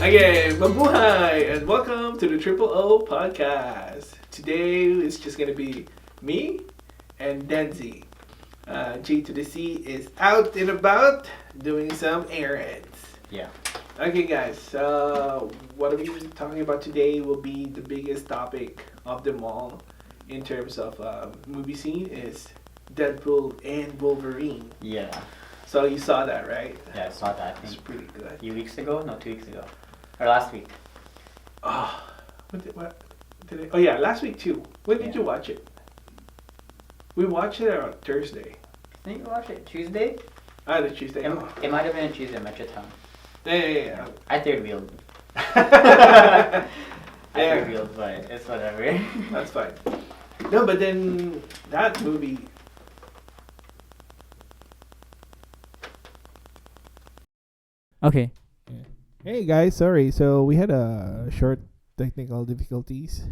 Okay, mabuhay, and welcome to the Triple O podcast. Today it's just gonna be me and Denzi. G to the C is out and about doing some errands. Yeah. Okay, guys. What we're talking about today will be the biggest topic of them all in terms of movie scene is Deadpool and Wolverine. Yeah. So you saw that, right? Yeah, I saw that. I It's think pretty good. a few weeks ago. No, 2 weeks ago. Or last week. Oh, what did I? Oh yeah, last week too. When did Yeah. you watch it? We watched it on Thursday. I think you watched it Tuesday. The Tuesday. It might have been a Tuesday. Met your tongue. Yeah. I third wheeled. Yeah. I third wheeled, but it's whatever. That's fine. No, but then that movie. Okay. Hey guys, sorry. So we had a short technical difficulties.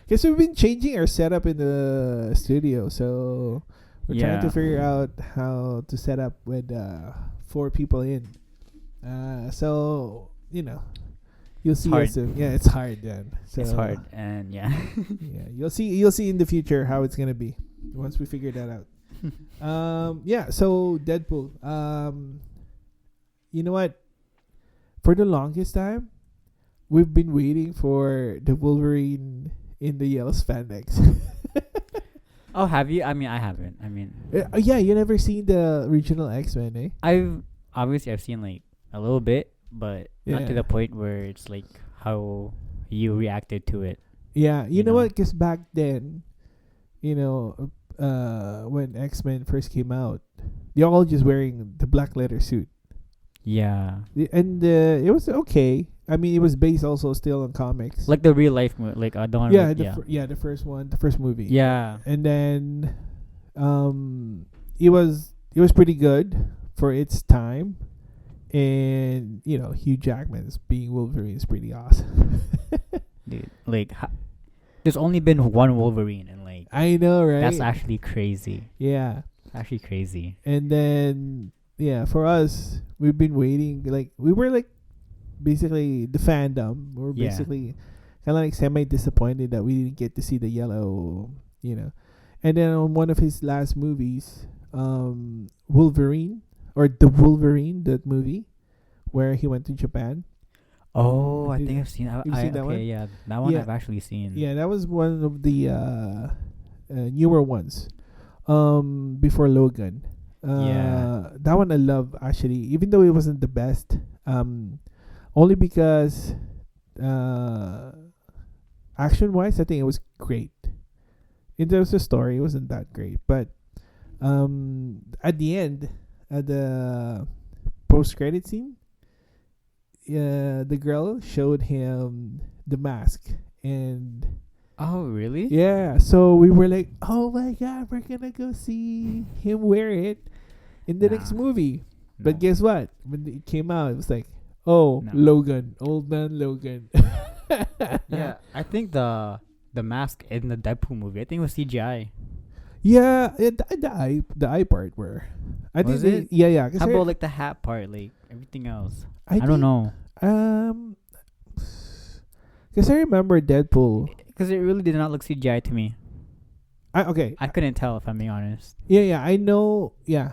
Because we've been changing our setup in the studio, so we're trying to figure out how to set up with 4 people in. So you'll see hard. us soon. Yeah, it's hard then. So It's hard, and yeah. Yeah, you'll see in the future how it's gonna be once we figure that out. Yeah. So Deadpool. You know what? For the longest time, we've been waiting for the Wolverine in the yellow spandex. Oh, have you? I mean, I haven't. I mean, Yeah, you never seen the original X-Men, eh? I've seen like a little bit, but not to Yeah. the point where it's like how you reacted to it. Yeah, you You know know. what? Because back then, when X-Men first came out, they're all just wearing the black leather suit. Yeah, And it was okay. I mean, it was based also still on comics. like the real life, like I don't. yeah, Yeah, the first one, the first movie. yeah. And then, it was pretty good for its time, and Hugh Jackman's being Wolverine is pretty awesome. Dude, like there's only been one Wolverine, and like I know, right? that's actually crazy. Yeah, Actually crazy. and then for us, we've been waiting. Like we were like basically the fandom. We're Yeah. basically kind of like semi disappointed that we didn't get to see the yellow. And then on one of his last movies, Wolverine or the Wolverine, that movie where he went to Japan. Oh, I Did- think I've seen. you've seen that okay, one? yeah, that one Yeah. I've actually seen. Yeah, that was one of the newer ones. Before Logan. Yeah. That one I love actually, even though it wasn't the best. Only because action wise, I think it was great. In terms of story, it wasn't that great, but at the end, at the post credit scene, the girl showed him the mask, and Oh, really? yeah, so we were like, oh my god, we're gonna go see him wear it in the next Nah. movie. No. But guess what? When it came out, it was like, oh, No. Logan, old man Logan. Yeah, I think the mask in the Deadpool movie, I think it was CGI. Yeah, the eye part where I think Was it? yeah. How about like the hat part, like everything else? I think, don't know, because I remember Deadpool. because it really did not look CGI to me. Okay, I couldn't tell, if I'm being honest. yeah, I know. Yeah,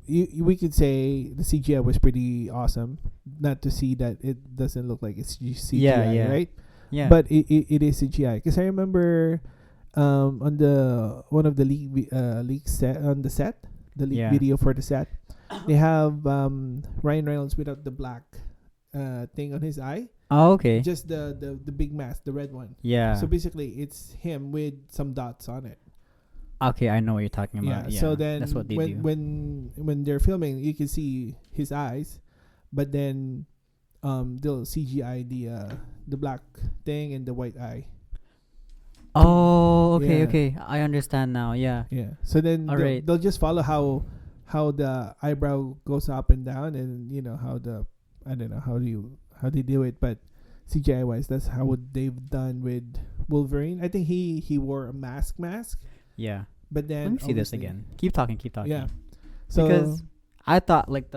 we could say the CGI was pretty awesome. Not to see that it doesn't look like it's CGI, Yeah. right? Yeah, But it is CGI, because I remember on the one of the leak set on the set, the leak Yeah. video for the set, they have Ryan Reynolds without the black thing on his eye, oh, okay. just the big mask, the red one. Yeah. So basically, it's him with some dots on it. Okay, I know what you're talking Yeah. about. Yeah. So then that's what they do. when they're filming, you can see his eyes, but then they'll CGI the black thing and the white eye. Oh, okay, Yeah. okay. I understand now. Yeah. Yeah. So then Alright. they'll just follow how the eyebrow goes up and down, and how I don't know how they do it, but CGI wise, that's how they've done with Wolverine. I think he wore a mask, Yeah. but then Let me see this obviously- again. Keep talking. Yeah. So Because I thought like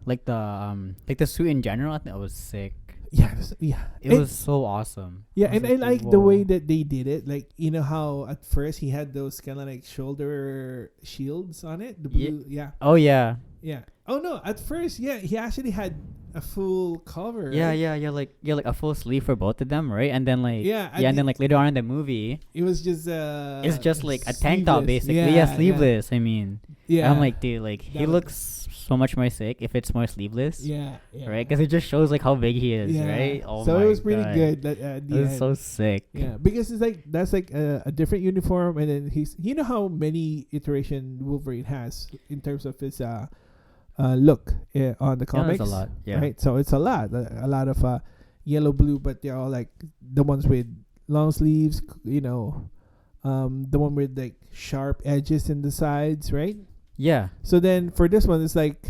like the suit in general. I think that was sick. Yeah. It was so awesome. Yeah, I was and I like the way whoa. that they did it. Like, you know how at first he had those kind of like shoulder shields on it. The Ye- blue, yeah, Oh yeah. yeah. Oh no, at first, yeah, he actually had a full cover. Yeah, right? yeah, like a full sleeve for both of them, right? And then like Yeah, and then like later on in the movie, it was just it's just like a tank top sleeveless. basically. Yeah, sleeveless. I mean, Yeah, I'm like, dude, like That he was- looks so much more sick if it's more sleeveless, yeah, yeah. right? Because it just shows like how big he is, Yeah. right? Oh so my it was pretty God. good. At the It was end. so sick. Yeah, because it's like that's like a different uniform, and then he's you know how many iteration Wolverine has in terms of his look on the Yeah, comics. that's a lot. Yeah. Right, so it's a lot of yellow, blue, but they're all like the ones with long sleeves, you know, the one with like sharp edges in the sides, right? Yeah. So then for this one, it's like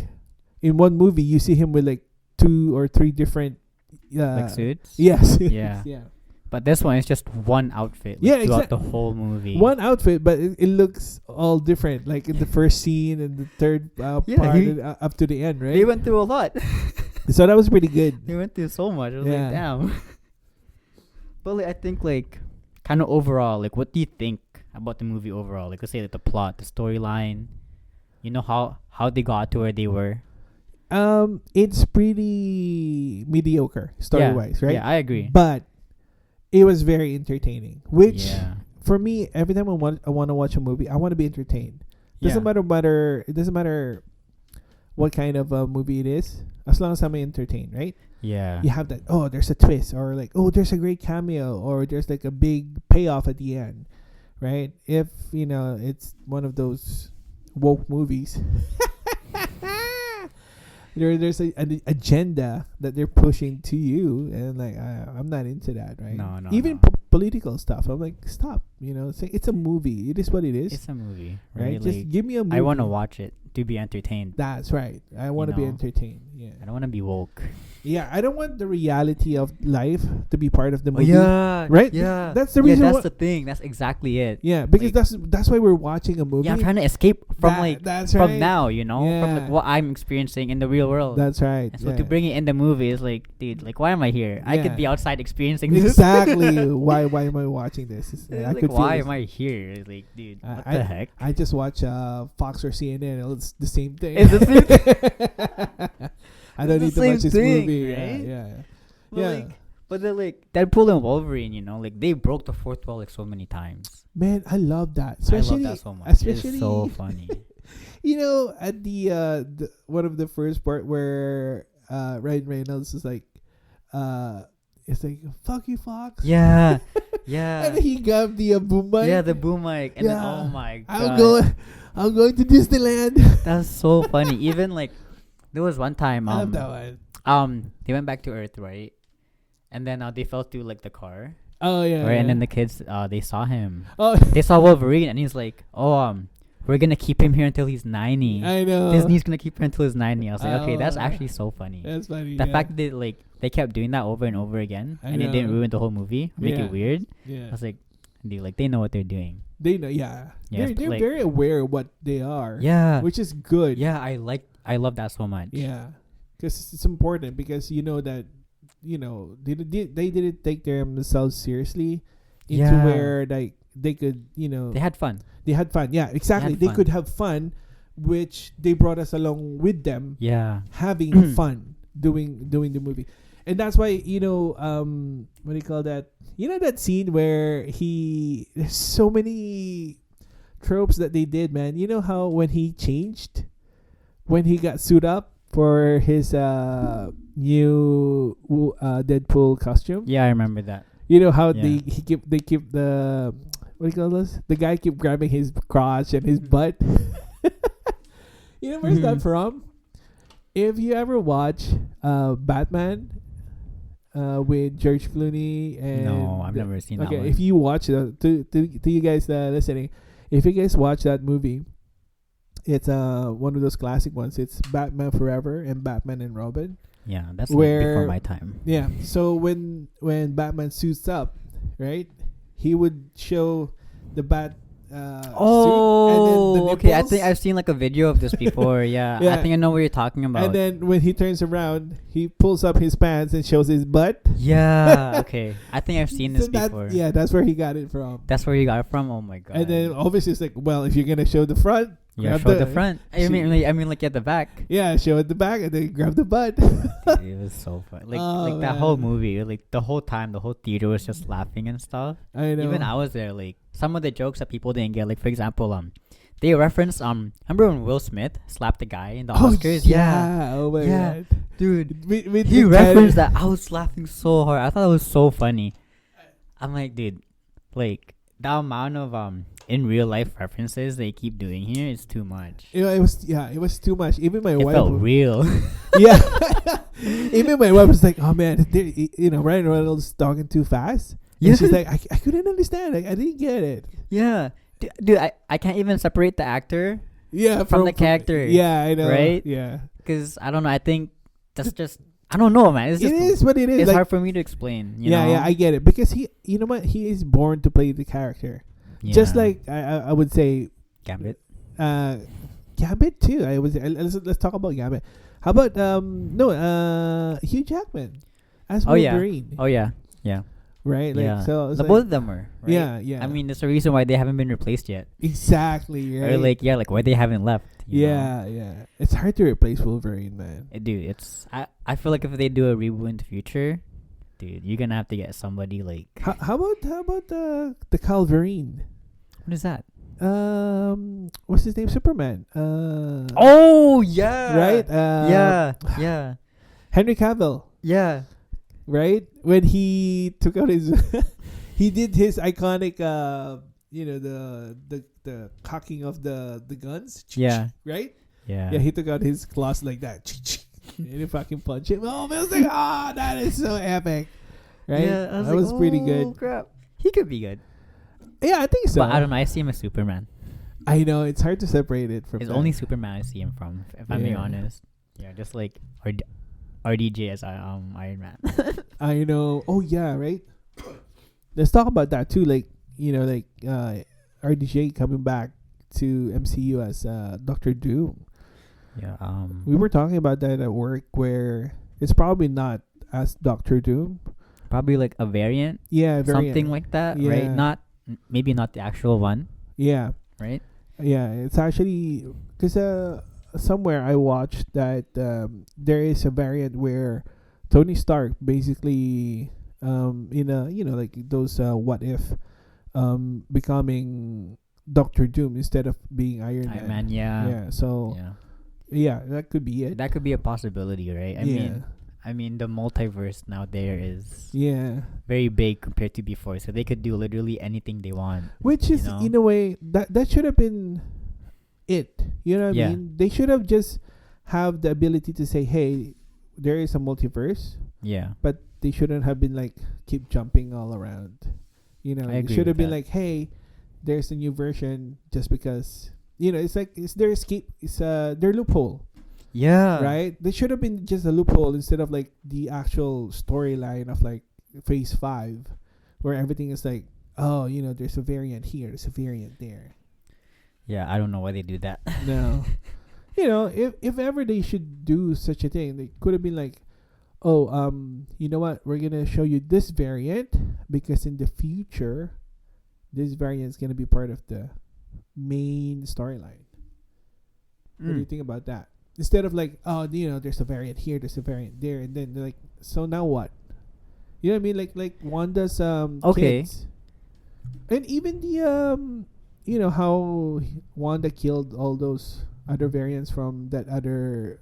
in one movie you see him with like 2 or 3 different Like suits. Yes. Yeah. Yeah. But this one is just one outfit. Like, Yeah, throughout the whole movie. One outfit, but it looks all different. Like in the first scene and the third Yeah, part he- and, up to the end, right? They went through a lot. So that was pretty good. They went through so much. I was Yeah. like, damn. But like, I think like, kind of overall, like, what do you think about the movie overall? Like, let's say like the plot, the storyline. You know how they got to where they were. It's pretty mediocre story wise, right? Yeah, I agree. But it was very entertaining. Which Yeah. for me, every time I want to watch a movie, I want to be entertained. Doesn't Yeah. matter. It doesn't matter what kind of movie it is, as long as I'm entertained, right? Yeah. You have that. Oh, there's a twist, or like, oh, there's a great cameo, or there's like a big payoff at the end, right? If you know it's one of those woke movies. There's an agenda that they're pushing to you, and like I'm not into that, right? No, Even no. political stuff, I'm like, stop. You know, it's a movie. It is what it is, It's a movie, right? right? Just Like, give me a movie. I want to watch it to be entertained. That's right. I want to be know? entertained. Yeah, I don't want to be woke. yeah. I don't want the reality of life to be part of the movie. yeah. Right? Yeah. That's the reason That's why- the thing. That's exactly it. Yeah, because Like- that's why we're watching a movie. Yeah, I'm trying to escape from That's from right. now, you know, from like Yeah. what I'm experiencing in the real world. That's right. And so yeah. to bring it in the movie is like, dude, like why am I here? I could Yeah. be outside experiencing this. Exactly. why am I watching this? It's I like, could feel why this. am I here? It's like, dude, what I- the heck? I just watch Fox or CNN. It's the same thing. It's the same I don't It's need the to watch same this thing, movie. right? Yeah. But Yeah. like, but then like Deadpool and Wolverine, you know, like they broke the fourth wall like so many times. Man, I love that. I Especially, love that so much. Especially, It's so funny. you know, at the one of the first part where Ryan Reynolds is like, it's like, fuck you, Fox. Yeah, yeah, And he got the boom mic. yeah. The boom mic, and then, Yeah. oh my I'm god, going to Disneyland. that's so funny. Even like, there was one time, I love that one. they went back to Earth, right? And then they fell through like the car, Oh yeah. right? And then yeah. the kids, they saw him. Oh, They saw Wolverine, and he's like, "Oh, we're gonna keep him here until he's 90. I know. Disney's gonna keep him until he's 90." I was like, "Okay, that's Oh. actually so funny." That's funny. The yeah. fact that they kept doing that over and over again, I and it didn't know. ruin the whole movie, make Yeah. it weird. I Yeah. was like, dude, like they know what they're doing. They know. Yeah. Yeah, They're like- very aware of what they are. Yeah, Which is good. yeah. I love that so much. Yeah. Because it's important, because you know that, you know, they didn't take themselves seriously into Yeah. where like they could, you know, They had fun. they had fun. Yeah, exactly. had They fun. could have fun, which they brought us along with them Yeah, having fun doing the movie. And that's why, you know, what do you call that? You know that scene where there's so many tropes that they did, man. You know how when he changed, when he got suit up for his new Deadpool costume. yeah. I remember that. You know how Yeah. they keep the, what do you call this? The guy keep grabbing his crotch and his butt. You know where's that Mhm. from? If you ever watch Batman with George Clooney and No, I've never seen that okay, one. if you watch to you guys listening, if you guys watch that movie, it's one of those classic ones. It's Batman Forever and Batman and Robin. Yeah, that's like Where- before my time. Yeah. So when Batman suits up, right, he would show the bat suit, and then the Oh, okay. I nipples. think I've seen like a video of this before. Yeah, Yeah. I think I know what you're talking about. And then when he turns around, he pulls up his pants and shows his butt. yeah. Okay. I think I've seen this So that- before. Yeah, that's where he got it from. That's where you got it from. Oh my god. And then obviously it's like, well, if you're gonna show the front, yeah, grab show the front. I she- mean, like at the back. yeah, show at the back and then grab the butt. Dude, it was so fun. Like Oh, that whole man. movie, like the whole time, the whole theater was just laughing and stuff. I know. Even I was there. Like some of the jokes that people didn't get. Like for example, they referenced remember when Will Smith slapped the guy in the Oscars? Yeah. Oh my Yeah. god. Dude. With He the referenced guy- that. I was laughing so hard. I thought it was so funny. I'm like, dude, like the amount of in real life references they keep doing here is too much. You know, it was too much. Even my It wife. felt real. Yeah. Even my wife was like, "Oh man, Ryan Reynolds talking too fast." Yeah. And she's like, I couldn't understand. Like, I didn't get it. Yeah. Dude, I can't even separate the actor Yeah, from the character. Yeah, I know. right? Yeah, because I don't know. I think that's just I don't know, man. It's it just is what it is. it's Like, hard for me to explain. You yeah, know? yeah, I get it because you know what, he is born to play the character. Just Yeah. like I would say, Gambit. Gambit too. Let's talk about Gambit. How about Hugh Jackman as Oh, yeah. Wolverine? Oh yeah, yeah, Right, like yeah. so. It's The like, both of them were. Right? Yeah, yeah. I mean, there's a reason why they haven't been replaced yet. exactly. Right. Or like why they haven't left. you know? yeah, yeah. It's hard to replace Wolverine, man. Dude, I feel like if they do a reboot in the future, dude, you're gonna have to get somebody like How about the Calverine? what is that? What's his name? Superman. Oh yeah, right. yeah, Henry Cavill. yeah. Right when he took out his, he did his iconic, the cocking of the guns. Yeah. Right. Yeah. Yeah, he took out his claws like that. And he fucking punched him. Oh, man, I was like, oh, that is so epic. Right? Yeah, I was that like, was pretty "Oh, good. Crap. He could be good. Yeah, I think so. But I don't know. I see him as Superman. I know it's hard to separate it from. It's that. only Superman I see him from, if I'm being Yeah. honest. Yeah, just like RDJ as Iron Man. I know. Oh yeah, right. Let's talk about that too. Like RDJ coming back to MCU as Doctor Doom. Yeah. We were talking about that at work, where it's probably not as Doctor Doom. Probably like a variant, Yeah, something like that, right? Yeah. Maybe not the actual one, Yeah, right? yeah. It's actually because somewhere I watched that there is a variant where Tony Stark basically in a like those what if becoming Doctor Doom instead of being Iron Iron Man. Man, yeah. Yeah. So Yeah. yeah, that could be it. That could be a possibility, right? I mean, the multiverse now there is Yeah. very big compared to before, so they could do literally anything they want. Which is know? in a way that should have been it. You know what Yeah. I mean? They should have just have the ability to say, "Hey, there is a multiverse," Yeah. but they shouldn't have been like keep jumping all around. You know, I it agree should have with been that. like, "Hey, there's a new version," just because it's like it's their escape. It's their loophole, Yeah. right? They should have been just a loophole instead of like the actual storyline of like Phase 5, where everything is like, oh, there's a variant here, there's a variant there. Yeah, I don't know why they do that. No. If ever they should do such a thing, they could have been like, oh, you know what? We're gonna show you this variant because in the future, this variant is gonna be part of the main storyline. What do you think about that? Instead of like, oh, there's a variant here, there's a variant there, and then they're like, so now what? You know what I mean? Like Wanda's Okay. kids, and even the how Wanda killed all those other variants from that other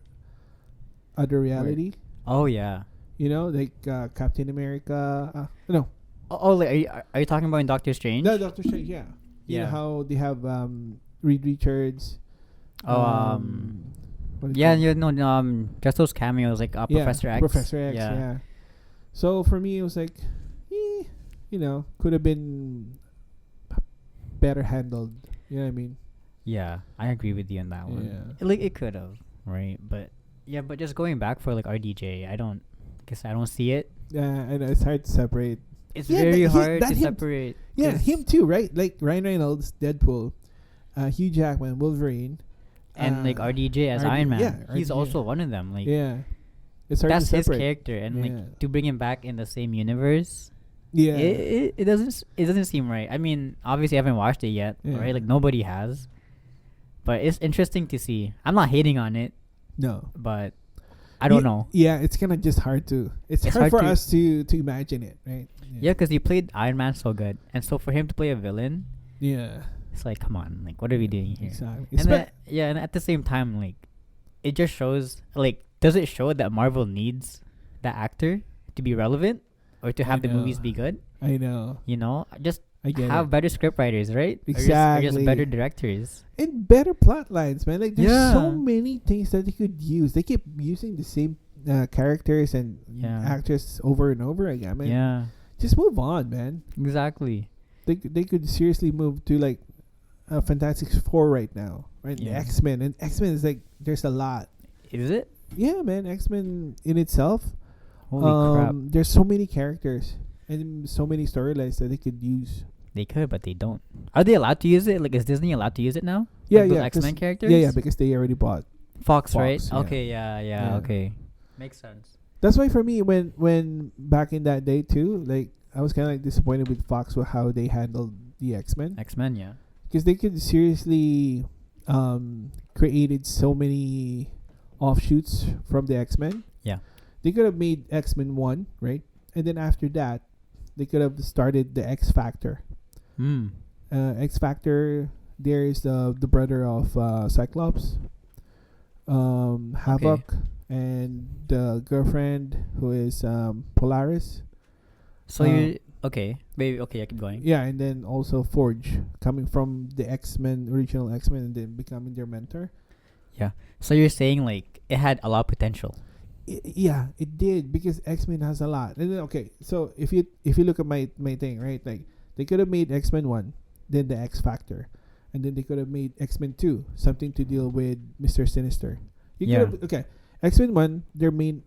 reality. Oh yeah. Like Captain America. No, Like, are you talking about in Doctor Strange? no, Doctor Strange. Yeah, You know Yeah. how they have Reed Richards. Oh, what do yeah, call it? just those cameos like Yeah, Professor X. Professor X. Yeah. So for me, it was like, could have been better handled. You know what I mean? Yeah, I agree with you on that one. Yeah. Like it could have, right? But yeah, but just going back for like RDJ, I don't see it. Yeah, I know it's hard to separate. It's Yeah, very that- hard that to him- separate. Yeah, 'cause- him too, right? Like Ryan Reynolds, Deadpool. Hugh Jackman, Wolverine, And like RDJ as Iron Man. yeah, He's RDJ. also one of them. Like yeah, it's hard that's to his separate. character, and Yeah. like to bring him back in the same universe. Yeah, It doesn't seem right. I mean, obviously I haven't watched it yet, Yeah. right? Like nobody has. But it's interesting to see. I'm not hating on it, no, but I don't know. Yeah, it's kind of just hard to. It's hard hard for to- us to imagine it, right? Yeah, because he played Iron Man so good, and so for him to play a villain, Yeah, it's like, come on, like what are we doing here? exactly. And and at the same time, like it just shows, like, does it show that Marvel needs that actor to be relevant or to I have the know. movies be good? I know. You know, just I get have it. better script writers, right? Or Exactly. just better directors. And better plot lines, man. Like there's so Yeah. many things that they could use. They keep using the same characters and Yeah. actors over and over again. Man, Yeah, just move on, man. exactly. They could seriously move to like Fantastic Four right now, right? The Yeah. X-Men, and X-Men is like there's a lot. Is it? Yeah, man. X-Men in itself. Holy crap. There's so many characters and so many storylines that they could use. They could, but they don't. Are they allowed to use it? Like, is Disney allowed to use it now? Yeah, Like those yeah. 'cause- X-Men characters? Yeah, because they already bought. Fox, right? Fox, yeah. Okay, yeah, Yeah. okay. Makes sense. That's why for me, when back in that day too, like I was kind of like disappointed with Fox with how they handled the X-Men, X-Men, yeah. because they could seriously created so many offshoots from the X-Men. Yeah. They could have made X-Men 1, right? And then after that, they could have started the X Factor. Hmm. X Factor, there's the brother of Cyclops, Havoc, and the girlfriend who is Polaris. So you okay? Maybe okay. I keep going. Yeah, and then also Forge, coming from the X-Men, original X-Men, and then becoming their mentor. So you're saying like it had a lot of potential. Yeah, it did, because X-Men has a lot. And then, okay, so if you look at my thing, right, like they could have made X-Men 1, then the X Factor, and then they could have made X-Men 2, something to deal with Mr. Sinister. Yeah. Okay, X-Men 1, their main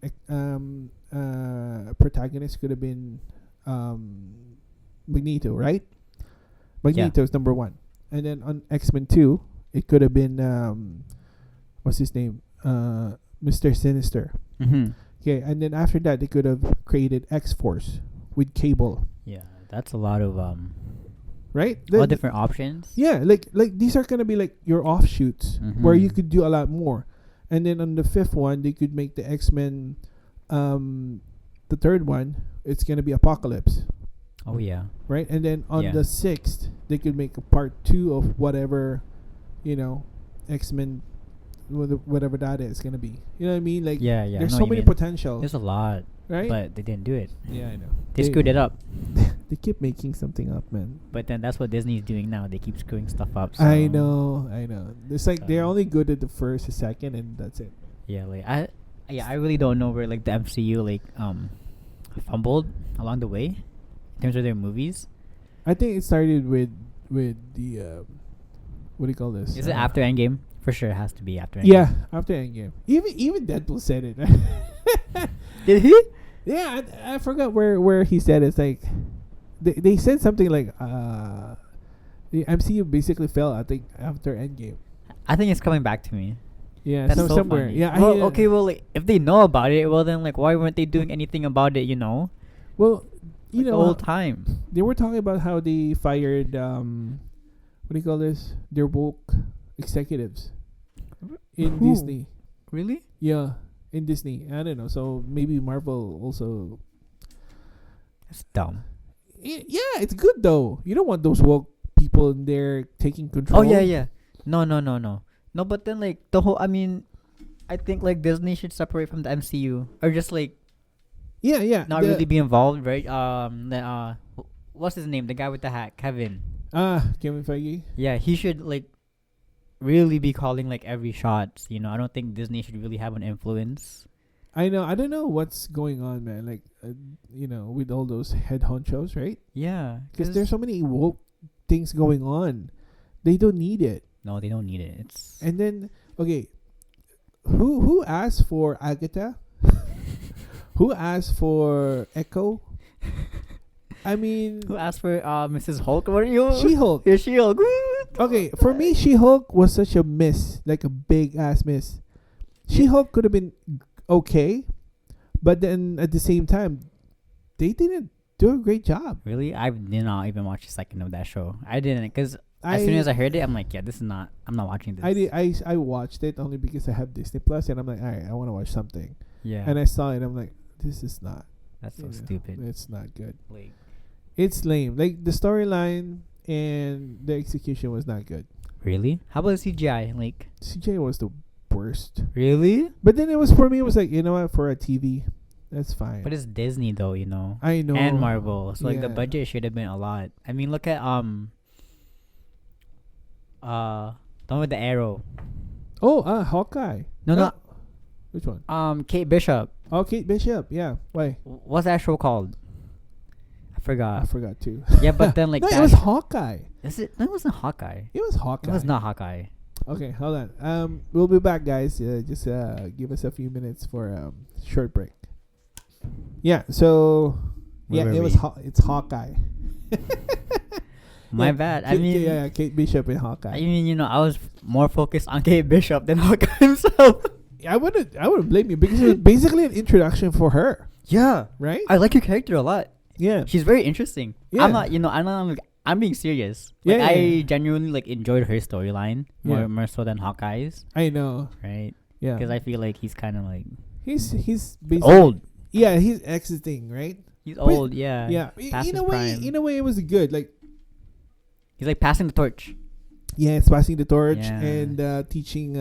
protagonist could have been Magneto, right? Magneto is number 1. And then on X-Men 2, it could have been what's his name? Mr. Sinister. Mm-hmm. Okay, and then after that, they could have created X-Force with Cable, Yeah, that's a lot of right? all different options. Yeah, like these are gonna be like your offshoots where you could do a lot more. And then on the 5th one, they could make the X-Men. The 3rd one, it's gonna be Apocalypse, Oh yeah. right? And then on Yeah. the 6th, they could make a part 2 of whatever, X-Men, whatever that is gonna be. You know what I mean? Like, Yeah, yeah. I there's know so what you many mean. potential, There's a lot, right? but they didn't do it. Yeah, I know. They screwed it up. They keep making something up, man. But then that's what Disney's doing now. They keep screwing stuff up. So I know. It's like they're So- only good at the first, the second, and that's it. Yeah, like I really don't know where like the MCU like fumbled along the way in terms of their movies. I think it started with the what do you call this? Is it after Endgame? For sure, it has to be after Endgame. Yeah, after Endgame. Even Deadpool said it. Did he? Yeah, I forgot where he said it. It's like they said something like the MCU basically fell, I think, after Endgame. I think it's coming back to me. Yeah, That's so somewhere. funny. Yeah, Well, okay. Well, like, if they know about it, well then, like, why weren't they doing anything about it? You know, Well, like, the whole time. they were talking about how they fired what do you call this? Their woke executives in Who? Disney. Really? Yeah, in Disney. I don't know. So maybe Marvel also. That's dumb. Yeah, it's good though. You don't want those woke people in there taking control. Oh yeah. No. No, but then like the whole. I mean, I think like Disney should separate from the MCU or just like Yeah. not really be involved, right? What's his name? The guy with the hat, Kevin. Kevin Feige. Yeah, he should like really be calling like every shot. You know, I don't think Disney should really have an influence. I know. I don't know what's going on, man. Like, with all those head honchos, right? Yeah, Because there's so many woke things going on. They don't need it. no, they don't need it. It's And then, okay, who asked for Agatha? Who asked for Echo? I mean, who asked for Mrs. Hulk? What are you? She-Hulk. You're She-Hulk. Okay, for me, She-Hulk was such a miss, like a big ass miss. She-Hulk could have been okay, but then at the same time, they didn't do a great job. Really? I did not even watch a second of that show. I didn't, because as soon as I heard it, I'm like, yeah, this is not. I'm not watching this. I watched it only because I have Disney Plus, and I'm like, all right, I want to watch something. Yeah. And I saw it, I'm like, this is not. That's so you know, stupid. It's not good. Like, It's lame. Like the storyline and the execution was not good. really? How about the CGI? Like, CJ was the worst. really? But then it was for me. It was like, you know what? For a TV, that's fine. But it's Disney though, you know. I know. And Marvel. So like the Yeah. budget should have been a lot. I mean, look at the one with the arrow. Oh, Hawkeye. No, Which one? no. Kate Bishop. Oh, Kate Bishop. Yeah. Why? What's that show called? I I forgot. forgot too. Yeah, but then like no, that it was Hawkeye. is it? No, it wasn't Hawkeye. It was Hawkeye. It was not Hawkeye. Okay, hold on. We'll be back, guys. Just give us a few minutes for short break. Yeah. So Where yeah, were it was. we? It's Hawkeye. My Yeah, bad. I Kate, mean, yeah, Kate Bishop and Hawkeye. I mean, you know, I was more focused on Kate Bishop than Hawkeye himself. I wouldn't blame you because it was basically an introduction for her, Yeah, right? I like her character a lot. Yeah. She's very interesting. Yeah. I'm not, you know, I'm being serious. Like, Yeah, I yeah. genuinely like enjoyed her storyline Yeah. more so than Hawkeye's, I know. right? Yeah. Because I feel like he's kind of like He's basically old. Yeah, he's exiting, right? He's But- old. Yeah. Yeah. past In his a way, prime. in a way, it was good. Like, He's like passing the torch. yeah, it's passing the torch Yeah. and teaching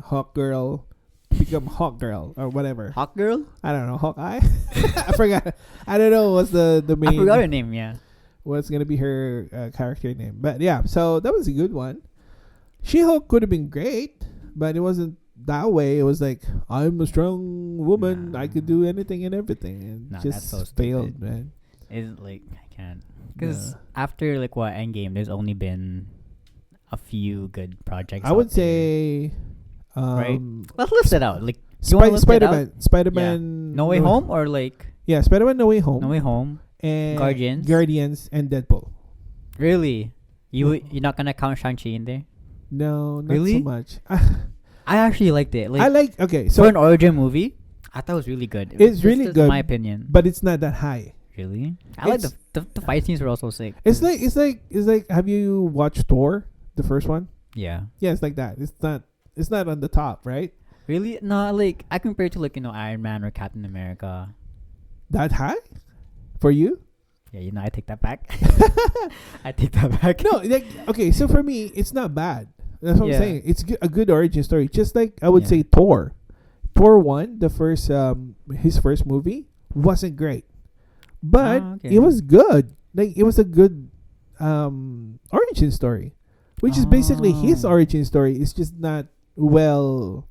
Hawk Girl to become Hawk Girl or whatever. Hawk girl. I don't know, Hawkeye. I forgot. I don't know what's the I main. forgot her name. Yeah. What's gonna be her character name? But yeah, so that was a good one. She-Hulk could have been great, but it wasn't that way. It was like, I'm a strong woman. Nah. I could do anything and everything, and Nah, just that's so failed, stupid. man. Is like I can't. Because Yeah. after like what Endgame, there's only been a few good projects. I would out there. say, Right? Let's list it out. Like, do you wanna list it Spider-Man, Spider-Man, No Way Home or like Yeah, Spider-Man, No Way Home, No Way Home? and Guardians? and Deadpool. Really? You're not gonna count Shang-Chi in there? No, not Really? so much. I actually liked it. Like, I like. Okay, for so an origin movie, I thought it was really good. It's really Just good, my opinion. but it's not that high. Really? I like It's- the fight scenes were also sick. It's like. Have you watched Thor, the first one? Yeah. Yeah, it's like that. It's not on the top, right? Really? No, like I compare it to like, you know, Iron Man or Captain America. That high for you? Yeah, you know, I take that back. I take that back. No, like okay. So for me, it's not bad. That's what Yeah. I'm saying. It's a good origin story. Just like I would Yeah. say Thor. Thor 1, the first his first movie wasn't great, but okay. it was good. Like it was a good origin story, which is basically his Oh. origin story. It's just not well.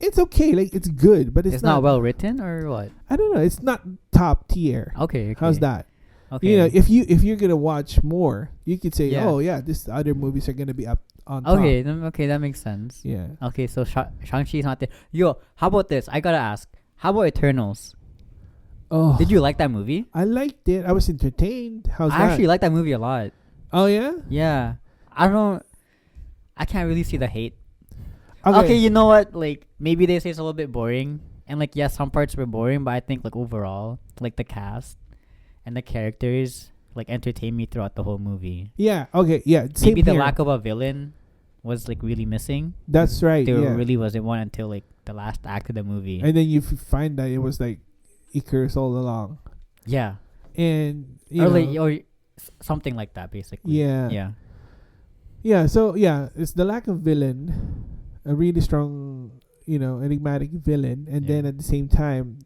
It's okay. Like it's good, but It's not well written or what? I don't know. It's not top tier. Okay. How's that? Okay. You know, if you're gonna watch more, you could say, Yeah. oh yeah, this other movies are gonna be up on top. Okay, okay, that makes sense. Yeah. Okay, so Shang-Chi's not there. Yo, how about this? I gotta ask. How about Eternals? Oh, Did you like that movie? I liked it. I was entertained. How's I that? actually like that movie a lot. Oh yeah. Yeah. I can't really see the hate. Okay, you know what? Like, maybe they say it's a little bit boring. And, like, yeah, some parts were boring, but I think, like, overall, like, the cast and the characters, like, entertained me throughout the whole movie. Yeah. Okay. Yeah. Same Maybe the here. lack of a villain was, like, really missing. That's right. There Yeah. really wasn't one until, like, the last act of the movie. And then you find that it was like Icarus all along, Yeah. and Something like that, basically. Yeah. Yeah. yeah. So yeah, it's the lack of villain, a really strong, enigmatic villain, and Yeah. then at the same time,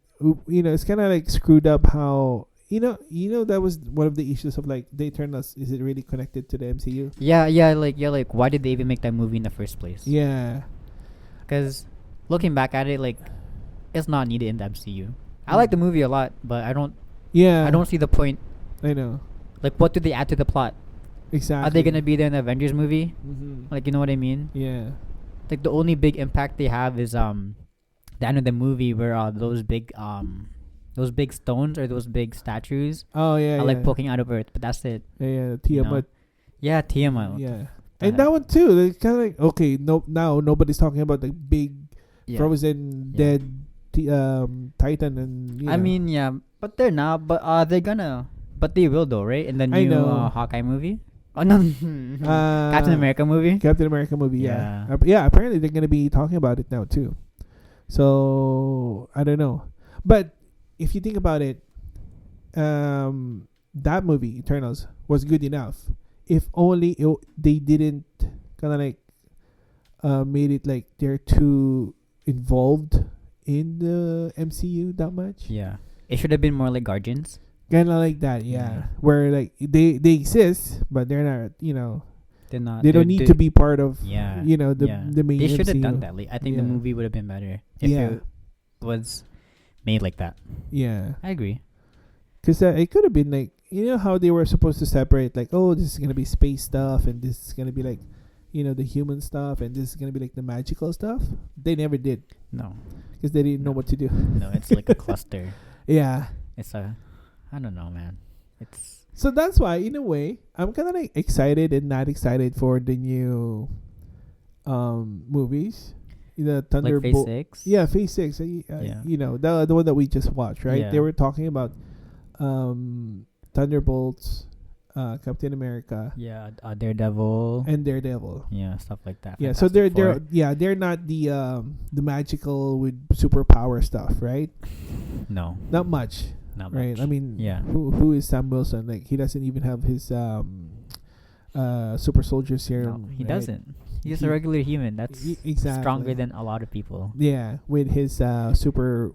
it's kind of like screwed up how. That was one of the issues of like the Eternals. Is it really connected to the MCU? Yeah, like, why did they even make that movie in the first place? Yeah. Because looking back at it, like, it's not needed in the MCU. I like the movie a lot, but I don't see the point. I know. Like, what do they add to the plot? Exactly. Are they gonna be there in the Avengers movie? Mm-hmm. Like, you know what I mean? Yeah. Like, the only big impact they have is the end of the movie where those big stones or those big statues Oh yeah. are like poking out of Earth, but that's it. Yeah. You know? Tiamat. Yeah, Tiamat. Yeah. And that one too, it's kind of like, okay, no, now nobody's talking about the big frozen dead Titan and I mean, yeah, but they're not. But they're gonna. But they will though, right? In the I new know. Hawkeye movie. Oh no, Captain America movie. Captain America movie, yeah. Yeah, apparently they're gonna be talking about it now too. So I don't know, but if you think about it, that movie Eternals was good enough. If only they didn't kind of like made it like they're too involved in the MCU that much. Yeah, it should have been more like Guardians. Kind of like that, yeah. Where like they exist, but they're not. They're not. They don't need to be part of. Yeah. The main. They should have MCU. done that. Like, I think the movie would have been better if it was made like that. Yeah, I agree. because it could have been like how they were supposed to separate, like, oh, this is gonna be space stuff, and this is gonna be like, the human stuff, and this is gonna be like the magical stuff. They never did. No, because they didn't know what to do. No, it's like a cluster. Yeah. It's I don't know, man. It's So that's why, in a way, I'm kind of like excited and not excited for the new movies. The like Thunderbolt. Phase 6. Yeah, Phase 6. Yeah. The one that we just watched, right? Yeah. They were talking about Thunderbolts, Captain America, Yeah, Daredevil. and Daredevil. Yeah, stuff like that. Yeah, so Fantastic they're Four. they're not the magical with superpower stuff, right? No, Not much. not Right. much. I mean, Yeah. who is Sam Wilson? Like, he doesn't even have his super soldier No, serum. he right? doesn't. He's He- a regular human. That's exactly stronger than a lot of people. Yeah, with his super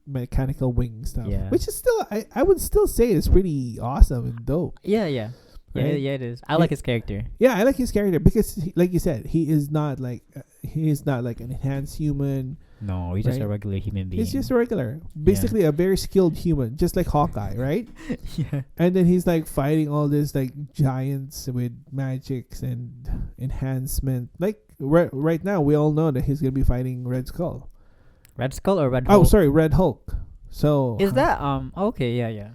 mechanical wing stuff. Yeah. Which is still, I would still say it's pretty awesome and dope. Yeah, yeah. Yeah, Right? yeah, it is. I like his character. Yeah, I like his character because, like you said, he is not like an enhanced human. No, he's just a Right. regular human being. He's just a regular, basically a very skilled human, just like Hawkeye, right? yeah. And then he's like fighting all this like giants with magics and enhancement. Like right now, we all know that he's gonna be fighting Red Skull. Red Skull or Red Oh, Hulk? sorry, Red Hulk. So Is that okay? Yeah, yeah.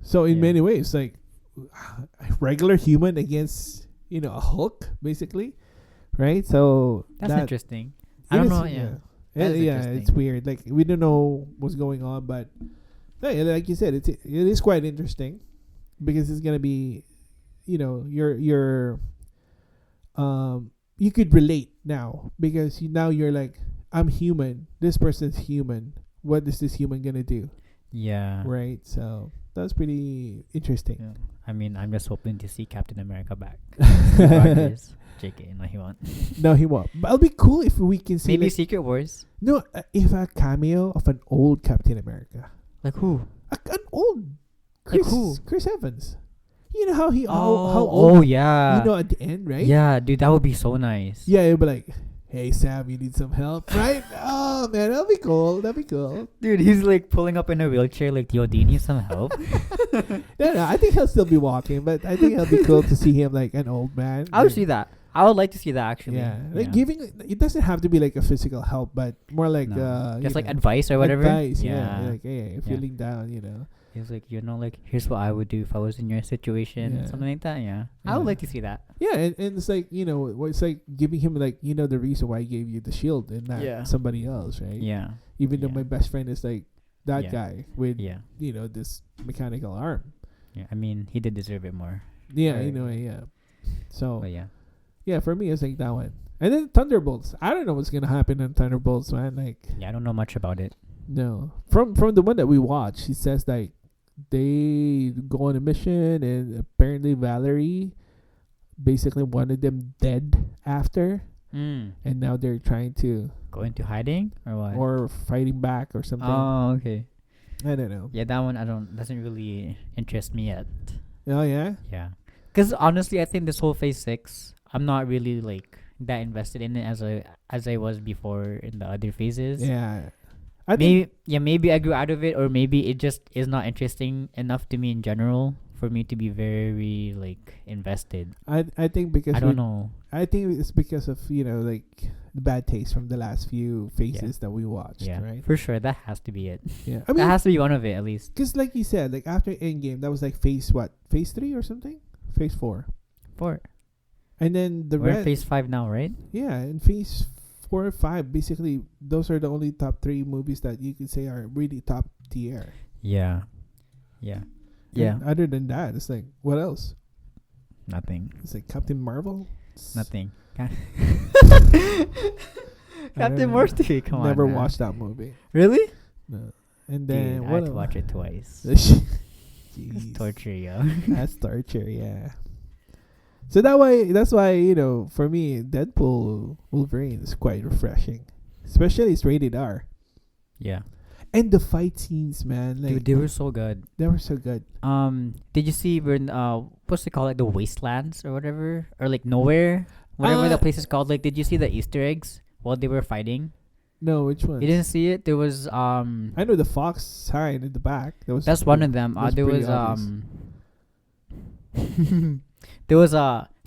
so in Yeah. many ways, like a regular human against a Hulk, basically, right? So That's that, interesting. it I don't is- know. Yeah. Yeah, That is yeah, it's interesting. weird. Like, we don't know what's going on, but like you said, it is quite interesting because it's gonna be, you're you could relate now because now you're like, I'm human. This person's human. What is this human gonna do? Yeah. Right. So that's pretty interesting. Yeah. I mean, I'm just hoping to see Captain America back. Steve Rogers. JK, no, he won't. No, he won't. But it'll be cool if we can see Maybe like, Secret Wars. no, if a cameo of an old Captain America, Like who? an old Like who? Chris Evans. You know how he how Oh, old? yeah. At the end, right? Yeah, dude, that would be so nice. Yeah, it'll be like, hey Sam, you need some help, right? Oh man, that'll be cool. That'll be cool. Dude, he's like pulling up in a wheelchair. Like, yo, do you need some help? No, I think he'll still be walking, but I think it'll be cool to see him like an old man. I would Like, see that. I would like to see that actually. Yeah, like giving. It doesn't have to be like a physical help, but more like No. Just you like know, advice or whatever. Advice, Yeah. Like, hey, feeling down. He's like, like, here's what I would do if I was in your situation, Yeah. something like that. Yeah, I Yeah. would like to see that. Yeah, and it's like it's like giving him like the reason why I gave you the shield and not Yeah. somebody else, right? Yeah, Even though Yeah. my best friend is like that Yeah. guy with yeah, this mechanical arm. yeah. I mean, he did deserve it more. Yeah, Right. yeah. So But yeah, yeah, for me it's like that one. And then Thunderbolts. I don't know what's gonna happen in Thunderbolts, man. Like, I don't know much about it. no. From the one that we watched, he says like they go on a mission and apparently Valerie basically wanted them dead after, and now they're trying to Go into hiding or what? or fighting back or something. Oh, okay. I don't know. Yeah, that one doesn't really interest me yet. Oh yeah. Yeah, because honestly, I think this whole Phase 6, I'm not really like that invested in it as I was before in the other phases. Yeah. I think Maybe I grew out of it, or maybe it just is not interesting enough to me in general for me to be very like invested. I think because I don't know. I think it's because of like the bad taste from the last few phases that we watched. Yeah, Right. for sure that has to be it. Yeah. I That mean, has to be one of it at least. because like you said, like after Endgame, that was like phase 3 or something. Phase 4. 4. And then the We're in rest, phase 5 now, right? yeah, in phase 4 or 5, basically, those are the only top 3 movies that you could say are really top tier. Yeah. Yeah. And other than that, it's like, what else? Nothing. It's like Captain Marvel. Nothing. I Captain don't- Morty, come on. Never man. watched that movie. Really? No. And then Dude, I what had to else? watch it twice. Jeez. Torture, yo. That's torture, yeah. So that's why, for me, Deadpool Wolverine is quite refreshing. Especially it's rated R. Yeah. And the fight scenes, man, like Dude, they were so good. they were so good. Did you see when what's it called, like the wastelands or whatever, or like nowhere, whatever the place is called? Like, did you see the Easter eggs while they were fighting? No, which one? You didn't see it? There was I know the fox sign in the back. that's one of them. that's There pretty was obvious. there was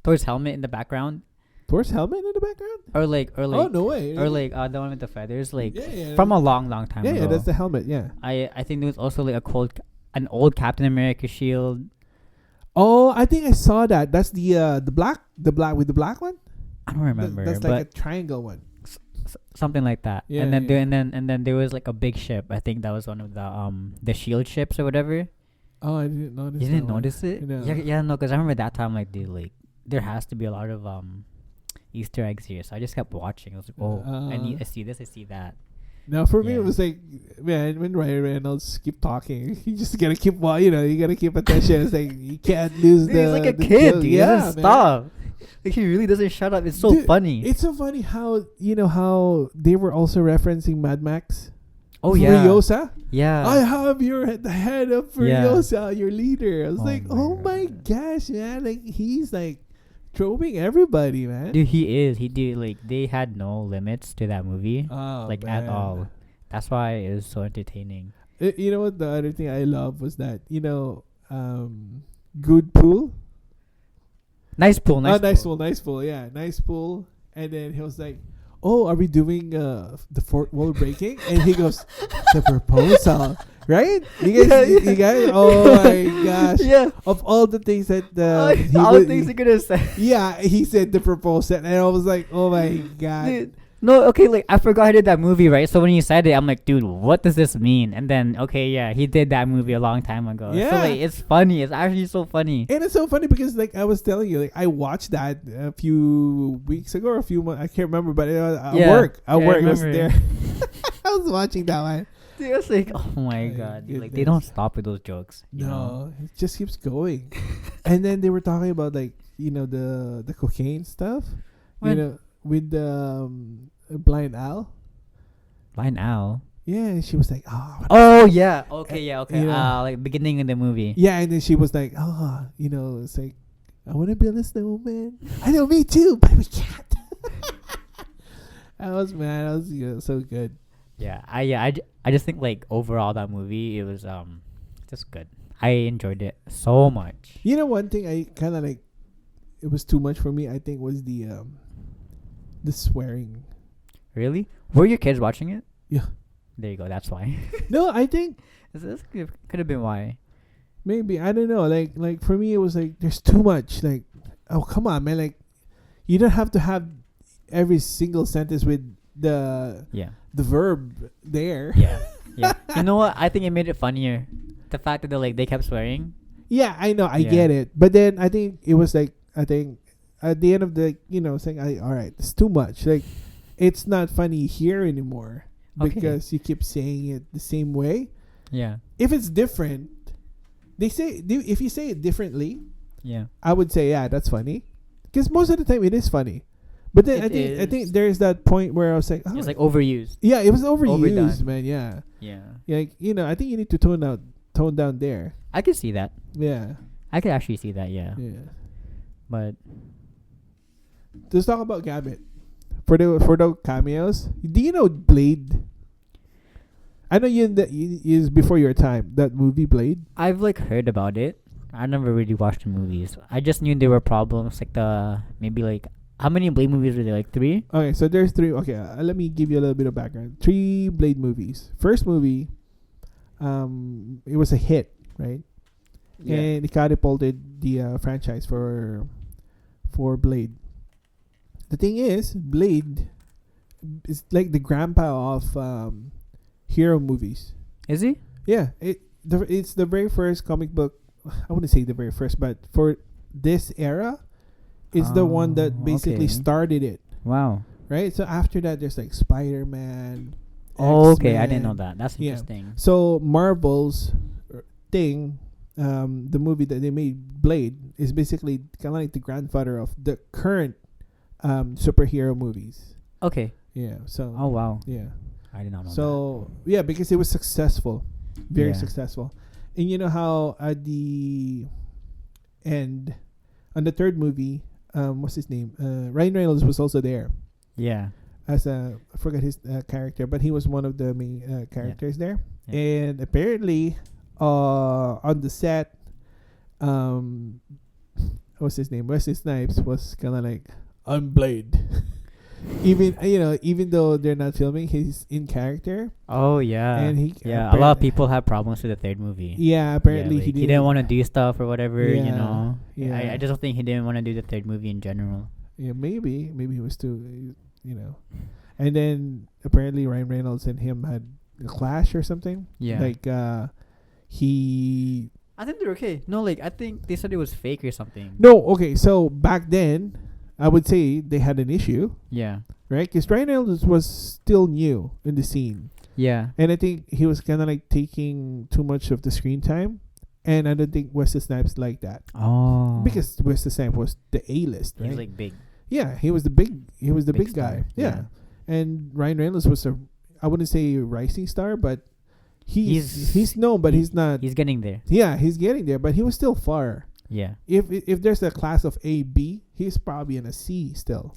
Thor's helmet in the background, Thor's helmet in the background. or like Oh no way! or like the one with the feathers, like yeah, from a long time yeah, ago. yeah, that's the helmet. Yeah. I think there was also like an old Captain America shield. Oh, I think I saw that. That's the black with the black one. I don't remember, That's but like a triangle one. something like that. Yeah, and then yeah. and then there was like a big ship. I think that was one of the shield ships or whatever. Oh, I didn't notice. You that didn't one. notice it? No. Yeah, no, because I remember that time, like, dude, like, there has to be a lot of Easter eggs here. So I just kept watching. I was like, oh, I see this, I see that. Now for me, Yeah. it was like, man, when Ryan Reynolds keep talking, you just gotta keep, you gotta keep attention. It's like you can't lose Dude, the. he's like a the kid, joke. dude. He Yeah, doesn't man. stop. Like, he really doesn't shut up. It's so Dude, funny. It's so funny how how they were also referencing Mad Max. Oh, yeah. Furiosa. Yeah. I have the head of Yeah. Furiosa, your leader. I was Oh like, my oh my God. gosh, man! Like he's like throwing everybody, man. Dude, he is. He did, like, they had no limits to that movie. Oh, Like, man. at all. That's why it was so entertaining. You know what? The other thing I love was that good pool. Nice pool, nice pool. Nice pool, nice pool. Yeah, nice pool. And then he was like, "Oh, are we doing the fourth wall breaking?" And he goes, "The proposal." Right? You guys, Yeah, you guys. Oh my gosh! Yeah. Of all the things that All the things he could have said. yeah, he said the proposal, and I was like, "Oh my god!" Dude, no, okay, like, I forgot he did that movie, right? So when you said it, I'm like, dude, what does this mean? And then, okay, yeah, he did that movie a long time ago. So, Yeah. like, it's funny. It's actually so funny. And it's so funny because, like I was telling you, like I watched that a few weeks ago or a few months. I can't remember, but at Yeah. work, Yeah, I I was remember. there. I was watching that one. Dude, it's like, oh my My god. Dude, like, goodness. they don't stop with those jokes. You know? No, it just keeps going. And then they were talking about like the cocaine stuff. When? With the blind Al. Blind Al. Yeah, and she was like, oh. Oh, yeah. Okay, yeah, okay. You know. Like, beginning of the movie. Yeah, and then she was like, oh, it's like, I want to build a snowman. I know, me too, but we can't. That was so good. Yeah, I just think, like, overall that movie, it was just good. I enjoyed it so much. You know, one thing I kind of like, it was too much for me. I think was the swearing. Really? Were your kids watching it? Yeah. There you go. That's why. No, I think This could have been why. maybe I don't know. Like for me, it was like there's too much. Like, oh come on, man! Like, you don't have to have every single sentence with the Yeah. verb there. Yeah. Yeah. You know what? I think it made it funnier. The fact that they kept swearing. Yeah, I know, I Yeah. get it. But then I think it was like at the end of the saying, all right, it's too much. Like, it's not funny here anymore Okay. because you keep saying it the same way. Yeah. If it's different, if you say it differently, Yeah. I would say, yeah, that's funny. Because most of the time it is funny. But then It I think is. there's that point where I was like, oh, It's like overused. yeah, it was overused, overdone. man. Yeah. Yeah. Like, I think you need to tone down there. I could see that. Yeah. I could actually see that. Yeah. Yeah. But Let's talk about Gambit. For the cameos, do you know Blade? I know you is before your time. That movie Blade. I've heard about it. I never really watched the movies. I just knew there were problems. How many Blade movies were there? 3? Okay, so there's 3. Okay, let me give you a little bit of background. 3 Blade movies. First movie, it was a hit, right? And it catapulted the franchise for for Blade. The thing is, Blade is like the grandpa of hero movies. Is he? Yeah, it's the very first comic book. I wouldn't say the very first, but for this era, it's the one that basically okay. started it. Wow. Right. So after that, there's like Spider-Man. Oh, okay. I X-Men. didn't know that. That's Yeah. interesting. So Marvel's thing, the movie that they made, Blade, is basically kind of like the grandfather of the current superhero movies. Okay. Yeah. So. Oh wow. Yeah. I did not know So yeah, because it was successful, very Yeah. successful, and you know how at the end, on the third movie, what's his name? Ryan Reynolds was also there that. Yeah. as I forgot his character, but he was one of the main characters there. Yeah. And apparently, on the set, what's his name? Wesley Snipes was kind of like, I'm Blade. even though they're not filming, he's in character. Oh yeah. And he a lot of people have problems with the third movie. Yeah, apparently like, he didn't want to do stuff or whatever. Yeah, You know. yeah. I just don't think he didn't want to do the third movie in general. Yeah, maybe he was too, and then apparently Ryan Reynolds and him had a clash or something. Yeah. Like he. I think they're okay. No, like I think they said it was fake or something. No, okay. So back then, I would say they had an issue, Yeah. right? Because Ryan Reynolds was still new in the scene, Yeah. and I think he was kind of like taking too much of the screen time, and I don't think Wesley Snipes liked that. Oh. Because Wesley Snipes was the A-list, right? he's like big. Yeah, he was the big Big guy. star, Yeah. And Ryan Reynolds was I wouldn't say rising star, but he's known, but he's not. He's getting there. Yeah, he's getting there, but he was still far. Yeah. If there's a class of A, B, he's probably in a C still,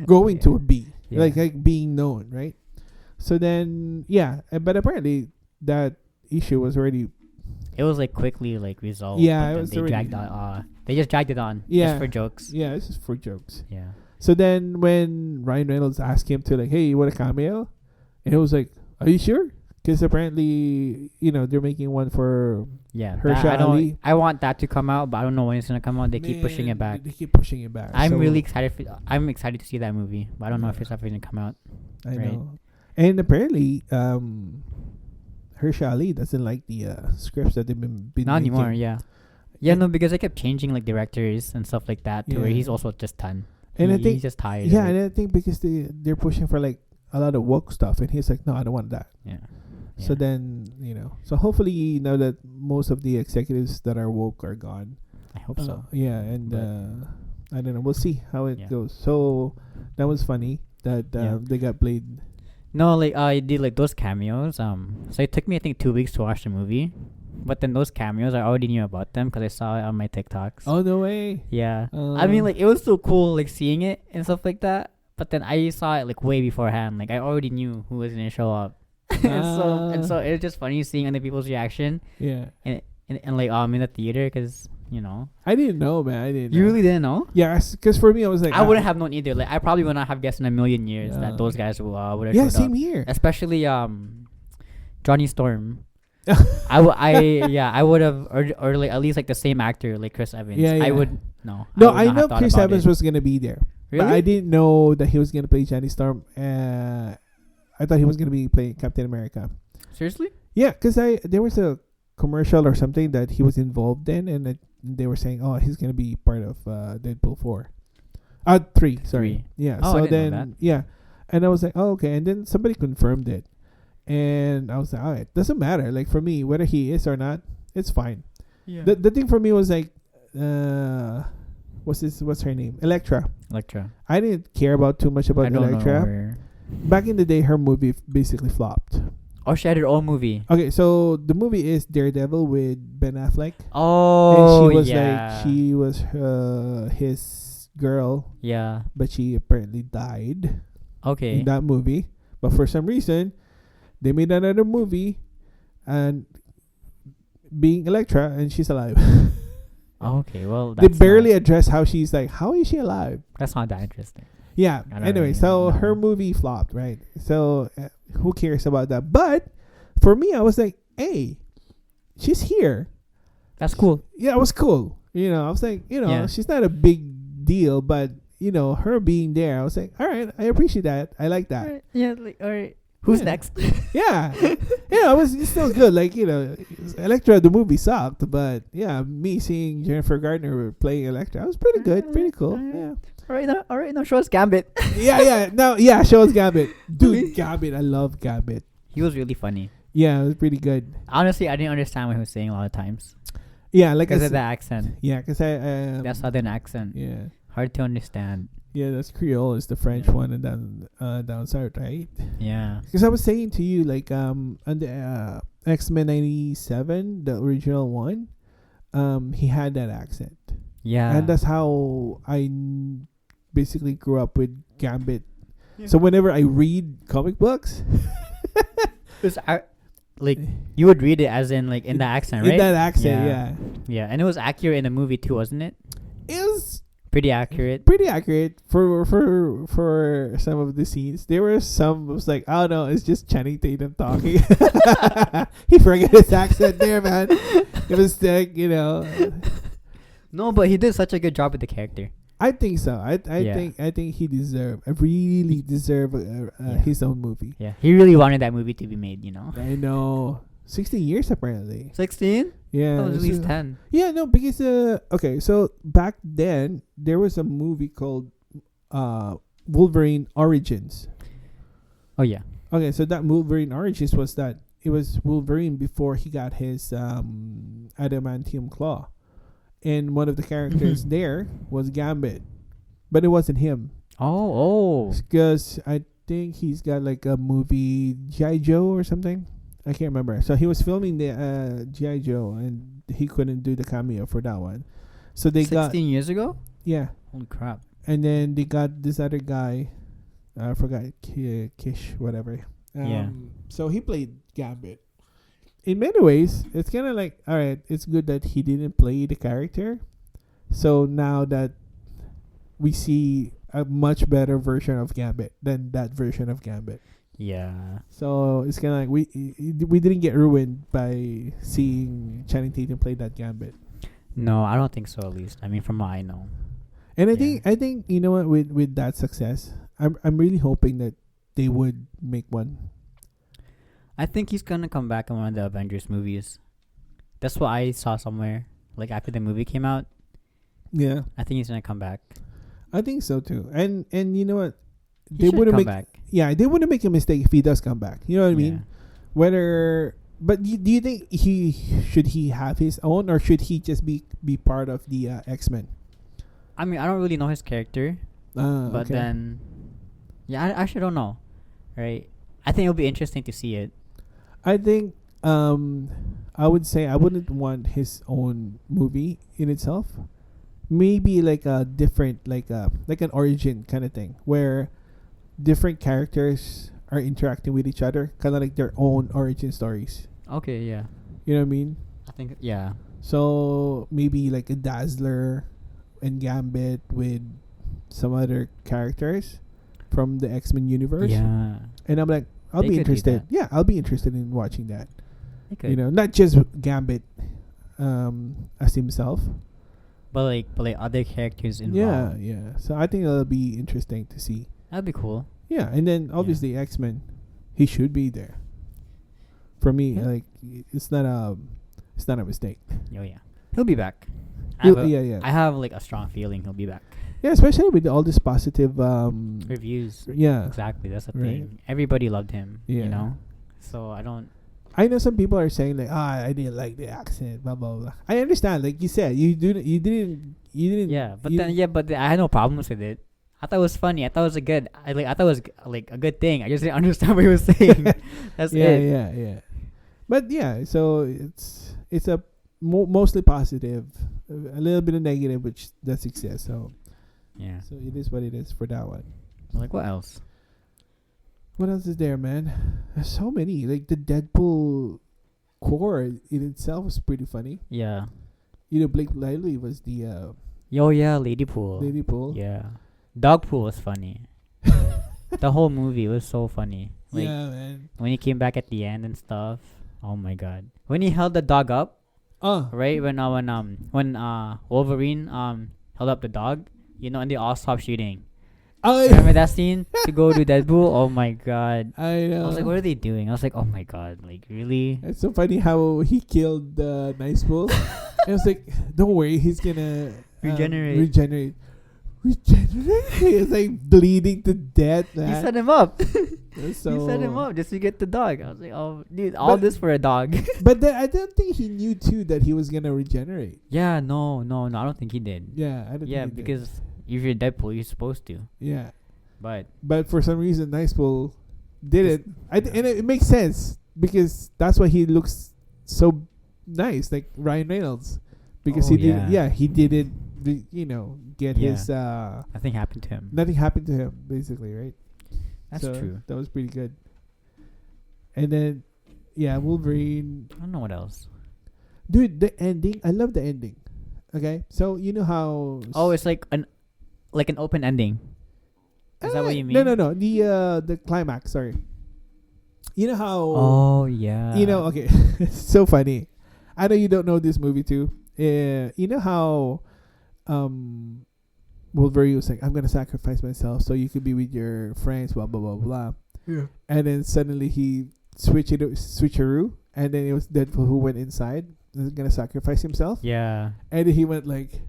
going to a B, Yeah. like being known, right? So then, yeah, but apparently that issue was already. It was like quickly like resolved. Yeah, but it then was they already- dragged on. They just dragged it on. Yeah. Just for jokes. Yeah, this is for jokes. Yeah. So then when Ryan Reynolds asked him to like, hey, you want a cameo? And he was like, are you sure? Because apparently, they're making one for Yeah. Hershey Ali. I want that to come out, but I don't know when it's gonna come out. They keep pushing it back. They keep pushing it back. I'm So, really excited. I'm excited to see that movie, but I don't know if Yeah. it's ever gonna come out. I right. know. And apparently, Hershey Ali doesn't like the scripts that they've been Not making. anymore. Yeah. Yeah. No, because they kept changing like directors and stuff like that to where Yeah. he's also just done. And I think he's just tired. Yeah, of and it. I think because they're pushing for like a lot of woke stuff, and he's like, no, I don't want that. Yeah. So Yeah. then, so hopefully now that most of the executives that are woke are gone. I hope so. Yeah, and But- I don't know. We'll see how it Yeah. goes. So that was funny that Yeah. they got played. No, like I did like those cameos. So it took me I think 2 weeks to watch the movie, but then those cameos I already knew about them because I saw it on my TikToks. Oh no way! Yeah. I mean, like it was so cool like seeing it and stuff like that. But then I saw it like way beforehand. Like I already knew who was gonna show up. and so it was just funny seeing other people's reaction Yeah, and like in the theater because I didn't know, man. I didn't. you know. really didn't know. Yeah, because for me, I was like, I wouldn't have known either. Like I probably would not have guessed in a million years Yeah. that those guys would have Yeah, showed same up. here. Especially Johnny Storm. I would have or like at least like the same actor like Chris Evans. Yeah, yeah. I would no. No, would I not know have thought Chris about Evans it. was gonna be there, Really? but I didn't know that he was gonna play Johnny Storm. I thought he was gonna be playing Captain America. Seriously? Yeah, because there was a commercial or something that he was involved in, and they were saying, oh, he's gonna be part of Deadpool 4. 3, sorry. 3. Yeah. Oh, I so didn't know then, yeah, and I was like, oh, okay, and then somebody confirmed it, and I was like, all right, doesn't matter. Like for me, whether he is or not, it's fine. Yeah. The thing for me was like, what's her name? Electra. I didn't care about too much about I don't Electra. know her. Back in the day, her movie basically flopped. Oh, she had her own movie. Okay, so the movie is Daredevil with Ben Affleck. Oh, And she was yeah. like, she was his girl, Yeah. but she apparently died Okay. in that movie. But for some reason, they made another movie and being Electra, and she's alive. Okay. Well, They that's barely not, address how she's like, how is she alive? that's not that interesting. Yeah. I don't Anyway, really so know. her movie flopped, right? So who cares about that? But for me, I was like, hey, she's here. That's cool. Yeah, it was cool. I was like, Yeah. she's not a big big deal, but her being there, I was like, all right, I appreciate that. I like that. Alright, yeah, like, alright. Who's Yeah. next? Yeah, it was still good. Like Electra the movie sucked, but yeah, me seeing Jennifer Gardner playing Electra, was pretty good, pretty cool. Yeah, Alright, now show us Gambit. yeah. No, yeah, show us Gambit, dude. Gambit, I love Gambit. He was really funny. Yeah, it was pretty good. Honestly, I didn't understand what he was saying a lot of times. Yeah, like I Because of said, the accent. yeah, because I That southern accent. yeah. Hard to understand. Yeah, that's Creole is the French one, and then down south, right? Yeah. Because I was saying to you, like on the X-Men '97, the original one, he had that accent, Yeah. and that's how I basically grew up with Gambit. So whenever I read comic books, It's like you would read it as in like in the accent, right? in that accent, yeah, Yeah, and it was accurate in the movie too, wasn't it? it was Pretty accurate. pretty accurate for some of the scenes. There were some was like, oh no, it's just Channing Tatum talking. He forgot his accent there, man. It was like No, but he did such a good job with the character. I think so. I Yeah. think he really deserve his own movie. Yeah, he really wanted that movie to be made. I know. 16 years apparently. 16? Yeah. That was at this least is- 10. Yeah, no, because okay, so back then there was a movie called Wolverine Origins. Oh yeah. Okay, so that Wolverine Origins was that it was Wolverine before he got his adamantium claw. And one of the characters there was Gambit. But it wasn't him. Oh. Because I think he's got like a movie G.I. Joe or something. I can't remember. So he was filming the G.I. Joe and he couldn't do the cameo for that one. So they 16 got years ago? yeah. Holy crap. And then they got this other guy. I forgot Kish whatever. Yeah. So he played Gambit. In many ways, it's kind of like, all right, it's good that he didn't play the character. So now that we see a much better version of Gambit than that version of Gambit. Yeah. So it's kind of like we didn't get ruined by seeing Channing Tatum play that Gambit. No, I don't think so. At least, I mean, from what I know. And Yeah. I think you know what, with that success, I'm really hoping that they would make one. I think he's gonna come back in one of the Avengers movies. That's what I saw somewhere. Like after the movie came out, Yeah, I think he's gonna come back. I think so too. And you know what, He they should wouldn't come make back. they wouldn't make a mistake if he does come back. You know what I mean? Yeah. Whether, but do you think he should have his own, or should he just be part of the X-Men? I mean, I don't really know his character, but okay. then, yeah, I actually don't know. Right? I think it'll be interesting to see it. I think I would say I wouldn't want his own movie in itself. Maybe like a different like an origin kind of thing where different characters are interacting with each other, kind of like their own origin stories. Okay, yeah. You know what I mean? I think yeah. So maybe like a Dazzler and Gambit with some other characters from the X-Men universe. Yeah. And I'm like, I'll They be could do interested. that. Yeah, I'll be interested in watching that. They could. You know, not just Gambit as himself. But like other characters involved. Yeah. So I think it'll be interesting to see. That'd be cool. Yeah, and then obviously X-Men, he should be there. For me, Yeah. like it's not a mistake. Oh yeah. He'll be back. Yeah. I have like a strong feeling he'll be back. Yeah, especially with all this positive Reviews. yeah. Exactly. That's the Right. thing. Everybody loved him. Yeah. You know. So I don't. I know some people are saying like, I didn't like the accent, blah blah blah. I understand, like you said, you didn't. Yeah, but you- I had no problems with it. I thought it was funny. I thought it was I thought it was like a good thing. I just didn't understand what he was saying. That's it. Yeah. But yeah, so it's a mostly positive, a little bit of negative, which does exist. So Yeah. it is what it is for that one. Like what else? What else is there, man? There's so many. Like the Deadpool core in itself was pretty funny. Yeah. You know, Blake Lively was the Yo, yeah, Lady Pool. Lady Pool. Yeah. Dog Pool was funny. The whole movie was so funny. Like yeah, man. when he came back at the end and stuff. Oh my god. When he held the dog up, right? When Wolverine held up the dog, and they all stopped shooting. I Remember that scene to go to Deadpool? Oh my god! I know. I was like, what are they doing? I was like, oh my god, like really? It's so funny how he killed the nice bull. I was like, don't worry, he's gonna Regenerate. Regenerate. He's like bleeding to death. He Man. set him up. So, He set him up just to get the dog. I was like, oh, dude, all this for a dog. But then I don't think he knew too that he was gonna regenerate. Yeah, no, I don't think he did. Yeah, I don't. Yeah, think he because if you're Deadpool, you're supposed to. did. Yeah, But but for some reason, Nice Bull did it. And it makes sense because that's why he looks so nice, like Ryan Reynolds, because Oh, he did. yeah. Yeah, he didn't. Get Yeah. his. nothing happened to him. Nothing happened to him, basically, right? That's So true. That was pretty good. And then, yeah, Wolverine. I don't know what else. Dude, the ending. I love the ending. Okay, so you know how? Oh, it's like an open ending. Is that what you mean? No. The climax. Sorry. You know how? Oh yeah. Okay, it's so funny. I know you don't know this movie too. You know how, Wolverine was like, "I'm gonna sacrifice myself so you could be with your friends." Blah blah blah blah. Yeah. And then suddenly he switcheroo, and then it was Deadpool who went inside. Was gonna sacrifice himself. Yeah. And then he went like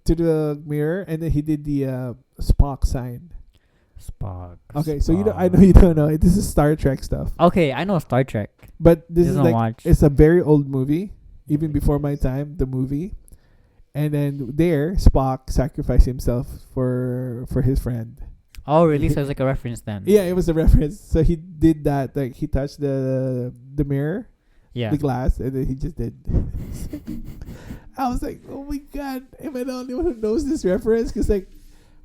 to the mirror, and then he did the Spock sign. Spock. Okay, so I know you don't know. This is Star Trek stuff, Okay, I know Star Trek. but this is Doesn't like watch. it's a very old movie, even before my time. The movie, and then there Spock sacrificed himself for his friend. Oh, really? So it's like a reference then. Yeah, it was a reference. So he did that. Like he touched the mirror, Yeah. the glass, and then he just did. I was like, oh my god, am I the only one who knows this reference? Because like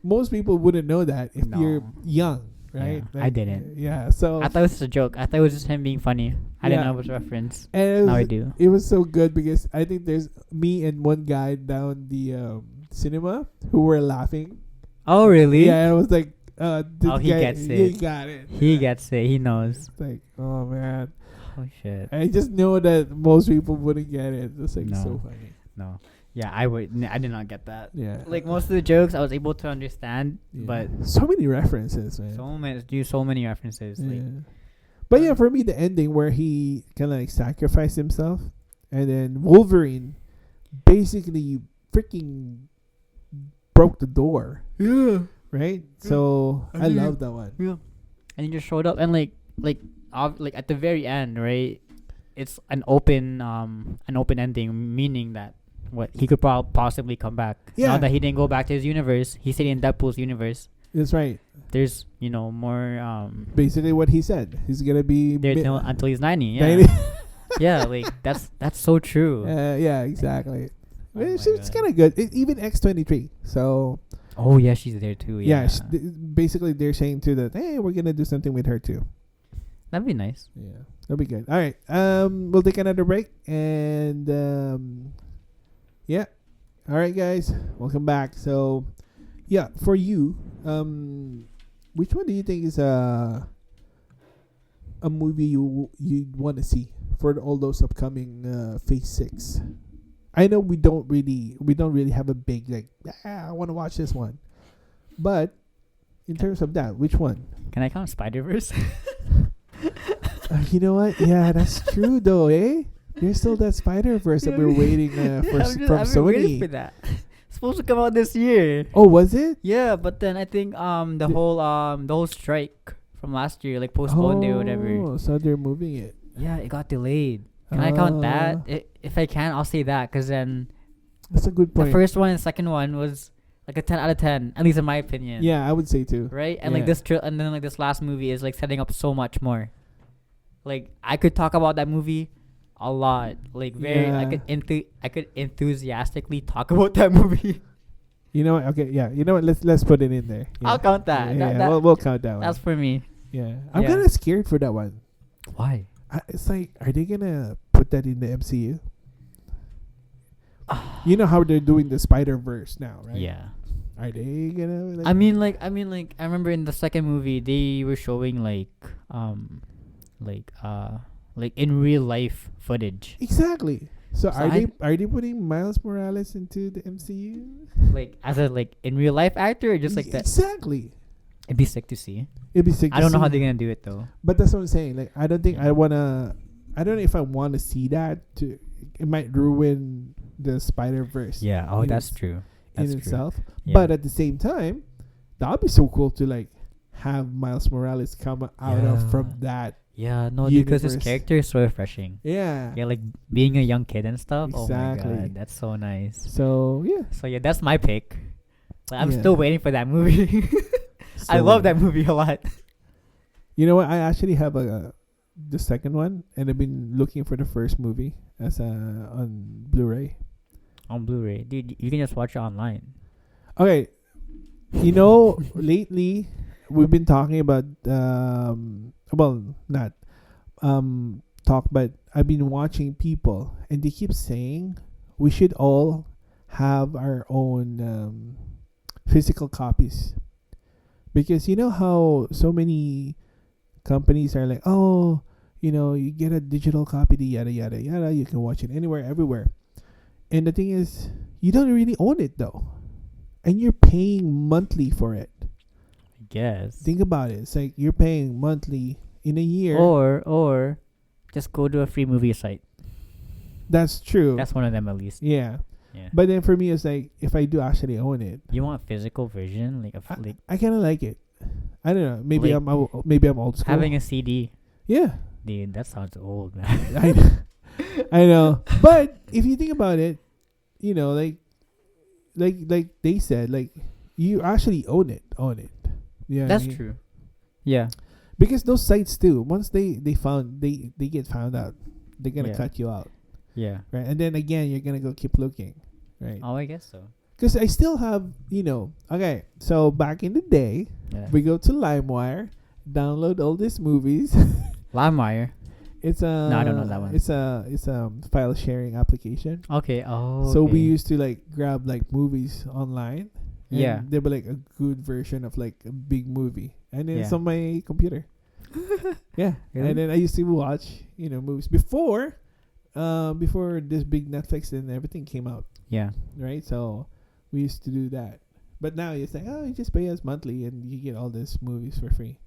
most people wouldn't know that if No. you're young, right? Yeah, Like, I didn't. Yeah, so I thought it was a joke. I thought it was just him being funny. I didn't Yeah. know it was a reference. and it was, Now I do. It was so good because I think there's me and one guy down the cinema who were laughing. Oh, really? Yeah, and I was like, this Oh, he guy, gets He it. got it. He gets it. He knows. It's like, oh man. Oh shit. I just know that most people wouldn't get it. It's like No. so funny. No. Yeah, I did not get that. Yeah. Like most of the jokes, I was able to understand, Yeah. but so many references, man. so many references. Yeah. Like, But yeah, for me, the ending where he kind of like sacrificed himself, and then Wolverine basically freaking broke the door. Yeah. Right. So I agree. love that one. yeah. And he just showed up, and like at the very end, right? It's an open ending, meaning that he could possibly come back. Yeah. Now that he didn't go back to his universe, he's stayed in Deadpool's universe. That's right. There's more Basically, what he said. He's gonna be there until he's 90. Yeah. 90. Yeah, like that's so true. Yeah, exactly. Oh It's my God. kind of good. Even X-23. So Oh yeah, she's there too. yeah, Yeah, basically they're saying too that hey, we're gonna do something with her too. that'd be nice. Yeah, that'll be good. All right, we'll take another break and yeah, all right, guys, welcome back. So yeah, for you, which one do you think is a movie you'd want to see for all those upcoming Phase 6? I know we don't really have a big like I want to watch this one, but in terms of that, which one? Can I count Spider-Verse? You know what? Yeah, that's true though, eh? There's still that Spider-Verse that we're waiting from I've been waiting Sony. for that. It's supposed to come out this year. Oh, was it? Yeah, but then I think the whole strike from last year like postponed it or whatever. Oh, so they're moving it. Yeah, it got delayed. Can I count that? If I can, I'll say that because then That's a good point. the first one and second one was like a 10 out of 10, at least in my opinion. Yeah, I would say too. Right? And Yeah. like and then like this last movie is like setting up so much more. Like I could talk about that movie a lot. Like Yeah. I could enthusiastically talk about that movie. You know what? Okay, yeah. You know what? Let's put it in there. Yeah. I'll count that. Yeah, That- we'll count that one. that's for me. Yeah, I'm Yeah. kind of scared for that one. Why? It's like, are they gonna put that in the MCU? You know how they're doing the Spider-Verse now, right? Yeah. Are they gonna? Like, I mean, I remember in the second movie they were showing like in real life footage. exactly. So So are they putting Miles Morales into the MCU? like as a like in real life actor or just like that? Exactly. It'd be sick to see. It'd be sick. I don't know how see. they're gonna do it though. But that's what I'm saying. Like, I don't think I wanna. I don't know if I want to see that. It might ruin the Spider-Verse. Yeah. Oh, in that's its- true. in That's true. itself. Yeah. But at the same time, that would be so cool to like have Miles Morales come out of from that. Yeah. No, because his universe. character is so refreshing. Yeah. Yeah, like being a young kid and stuff. Oh my Exactly. god, that's so nice. So yeah. So yeah, that's my pick. Like, I'm Yeah. still waiting for that movie. I So, love that movie a lot. You know what? I actually have the second one, and I've been looking for the first movie as on Blu-ray. On Blu-ray, dude, you can just watch it online. Okay, you know, lately we've been talking about well, not talk, but I've been watching people, and they keep saying we should all have our own physical copies, because you know how so many companies are like, oh, you know, you get a digital copy, yada yada yada, you can watch it anywhere, everywhere. And the thing is, you don't really own it though, and you're paying monthly for it. I guess. Think about it. It's like you're paying monthly in a year. Or just go to a free movie site. That's true. That's one of them at least. Yeah. Yeah. But then for me, it's like if I do actually own it, You want physical version, like like I kind of like it. I don't know. Maybe Like, maybe I'm old school. having a CD. Yeah. Dude, that sounds old, man. I know. But if you think about it, you know, like they said, like you actually own it. Yeah. That's true. Yeah. Because those sites too, once they get found out, they're gonna Yeah. cut you out, Yeah. right? And then again, you're gonna go keep looking, right? Oh, I guess so. Because I still have, you know, okay. So back in the day, Yeah. we go to LimeWire, download all these movies. LimeWire. It's a No, I don't know that one. It's a file sharing application. Okay. Oh. So we okay. used to like grab like movies online. And Yeah. they were like a good version of like a big movie, and then it's Yeah. on my computer. Yeah, Really? and then I used to watch, you know, movies before this big Netflix and everything came out, Yeah. right? So we used to do that. But now it's like, oh, you just pay us monthly and you get all these movies for free.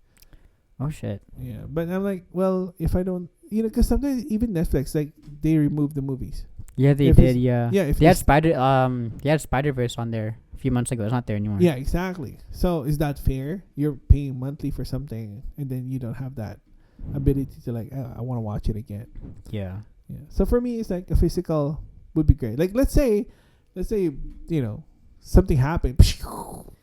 Oh shit. Yeah, but I'm like, well, if I don't, you know, because sometimes even Netflix, like they remove the movies. Yeah, they If did. it's- Yeah. yeah, if they had it's- They had Spider-Verse on there a few months ago. It's not there anymore. Yeah, exactly. So is that fair? You're paying monthly for something, and then you don't have that ability to like, I want to watch it again. Yeah. Yeah. So for me, it's like a physical would be great. Like let's say, you know, something happened,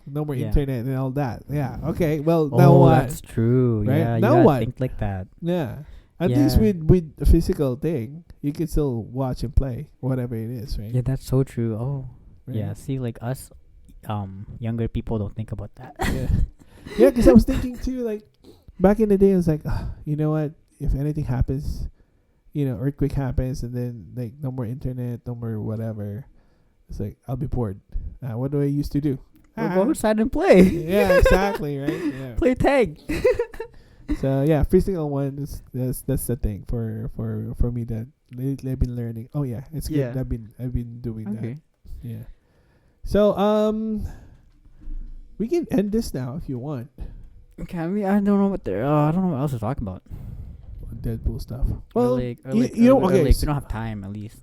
no more Yeah. internet and all that. Yeah. Okay. Well, now Oh, what? that's true. Right? Yeah. You Now gotta what? think like that. Yeah. At least Yeah. with a physical thing, you can still watch and play whatever it is, right? Yeah, that's so true. Oh. Right? Yeah. See, like us, younger people don't think about that. Yeah. Yeah, because I was thinking too, like back in the day, I was like, you know what? If anything happens, you know, earthquake happens, and then like no more internet, no more whatever. It's like I'll be bored. What do I used to do? We'll go outside and play. Yeah, exactly, right? Yeah. Play tag. So yeah, physical one is that's the thing for me that lately I've been learning. Oh yeah, it's good. Yeah. I've been doing Okay. that. Yeah. So we can end this now if you want. Okay. I mean, I don't know what I don't know what else to talk about. Deadpool stuff. Well, Well, you know, okay. we don't have time at least.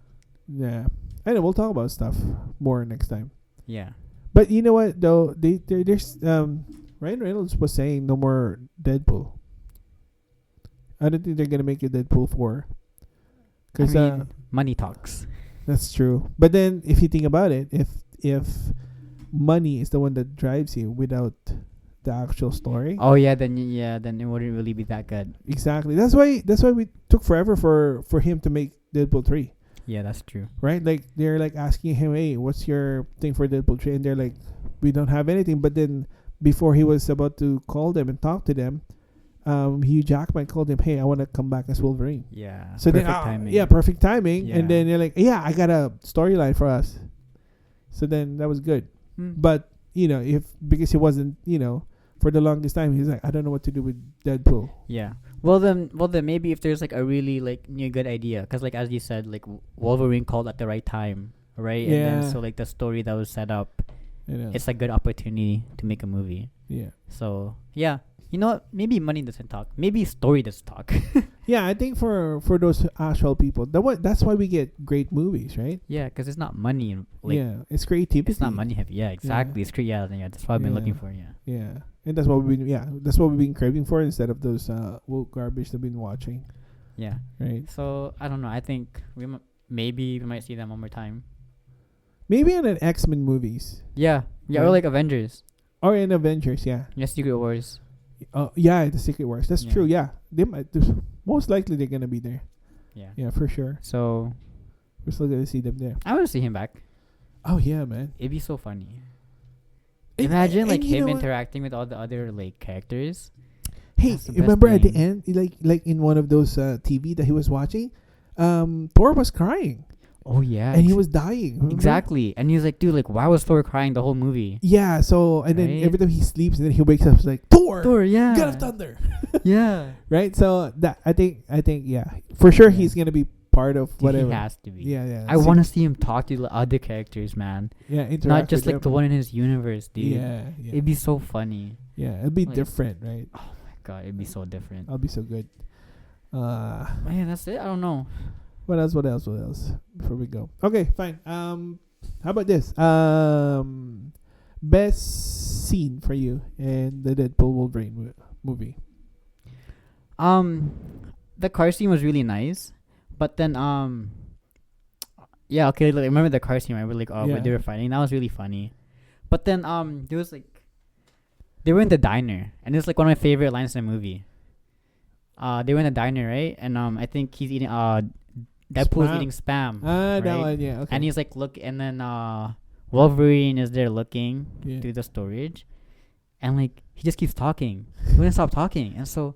Yeah, I know we'll talk about stuff more next time. Yeah. But you know what though, there's Ryan Reynolds was saying no more Deadpool. I don't think they're gonna make a Deadpool 4. Cause I mean, money talks. that's true. But then if you think about it, if money is the one that drives you without the actual story, Oh yeah, then it wouldn't really be that good. exactly. That's why we took forever for him to make Deadpool 3. Yeah, that's true. Right? Like they're like asking him, "Hey, what's your thing for Deadpool 3?" And they're like, "We don't have anything." But then before he was about to call them and talk to them, Hugh Jackman called him, "Hey, I want to come back as Wolverine." Yeah. So perfect then, timing. yeah, perfect timing. Yeah. And then they're like, "Yeah, I got a storyline for us." So then that was good. Mm. But you know, because he wasn't, you know, for the longest time, he's like, I don't know what to do with Deadpool. Yeah. Well then maybe if there's like a really like new good idea, because like as you said, like Wolverine called at the right time, right? And Yeah. then so like the story that was set up, You know? it's a good opportunity to make a movie. Yeah. So yeah, you know what? Maybe money doesn't talk. Maybe story does talk. Yeah, I think for those actual people, that's why we get great movies, right? Yeah, because it's not money. Like, Yeah, it's creativity. it's not money heavy. Yeah, exactly. It's yeah, that's what I've been looking Yeah. for. Yeah. Yeah, and that's what we've been craving for instead of those woke garbage that we've been watching, Yeah. right? So I don't know. I think maybe we might see them one more time. Maybe in an X-Men movies Yeah. Yeah. Yeah. Or like Avengers. or in Avengers. Yeah. Yeah. Secret Wars. Yeah, the Secret Wars. That's Yeah. true. Yeah, they might. Most likely they're gonna be there. Yeah. Yeah, for sure. So We're still gonna see them there. I want to see him back. Oh yeah, man. It'd be so funny. And- Imagine like and you him know what? interacting with all the other like characters. Hey, That's the best remember at the thing. end, like in one of those TV that he was watching, Thor was crying Oh yeah. and he was dying. Remember? exactly. And he was like, dude, like why was Thor crying the whole movie? Yeah. So and then Right? every time he sleeps and then he wakes up, it's like Thor, Thor, yeah. God of Thunder. Yeah. Right. So that I think yeah, for sure Yeah. he's gonna be part of Dude, whatever. he has to be. Yeah. I want to see him talk to the other characters, man. Yeah, Not interact just with like the them. one in his universe, dude. Yeah. It'd be so funny. Yeah, it'd be like- different, right? Oh my god, it'd be so different. I'll be so good. Man, that's it. I don't know. What else? Before we go. Okay, fine. How about this? Best scene for you in the Deadpool Wolverine movie. The car scene was really nice, but then yeah, okay. Like, remember the car scene? Right? We're like, Yeah. when they were fighting. That was really funny. But then there was like, they were in the diner, and it's like one of my favorite lines in the movie. They were in the diner, right? And I think he's eating Deadpool's Spam. eating spam. That right? one, yeah. Okay. And he's like, look, and then Wolverine is there looking Yeah. through the storage, and like he just keeps talking. He wouldn't stop talking, and so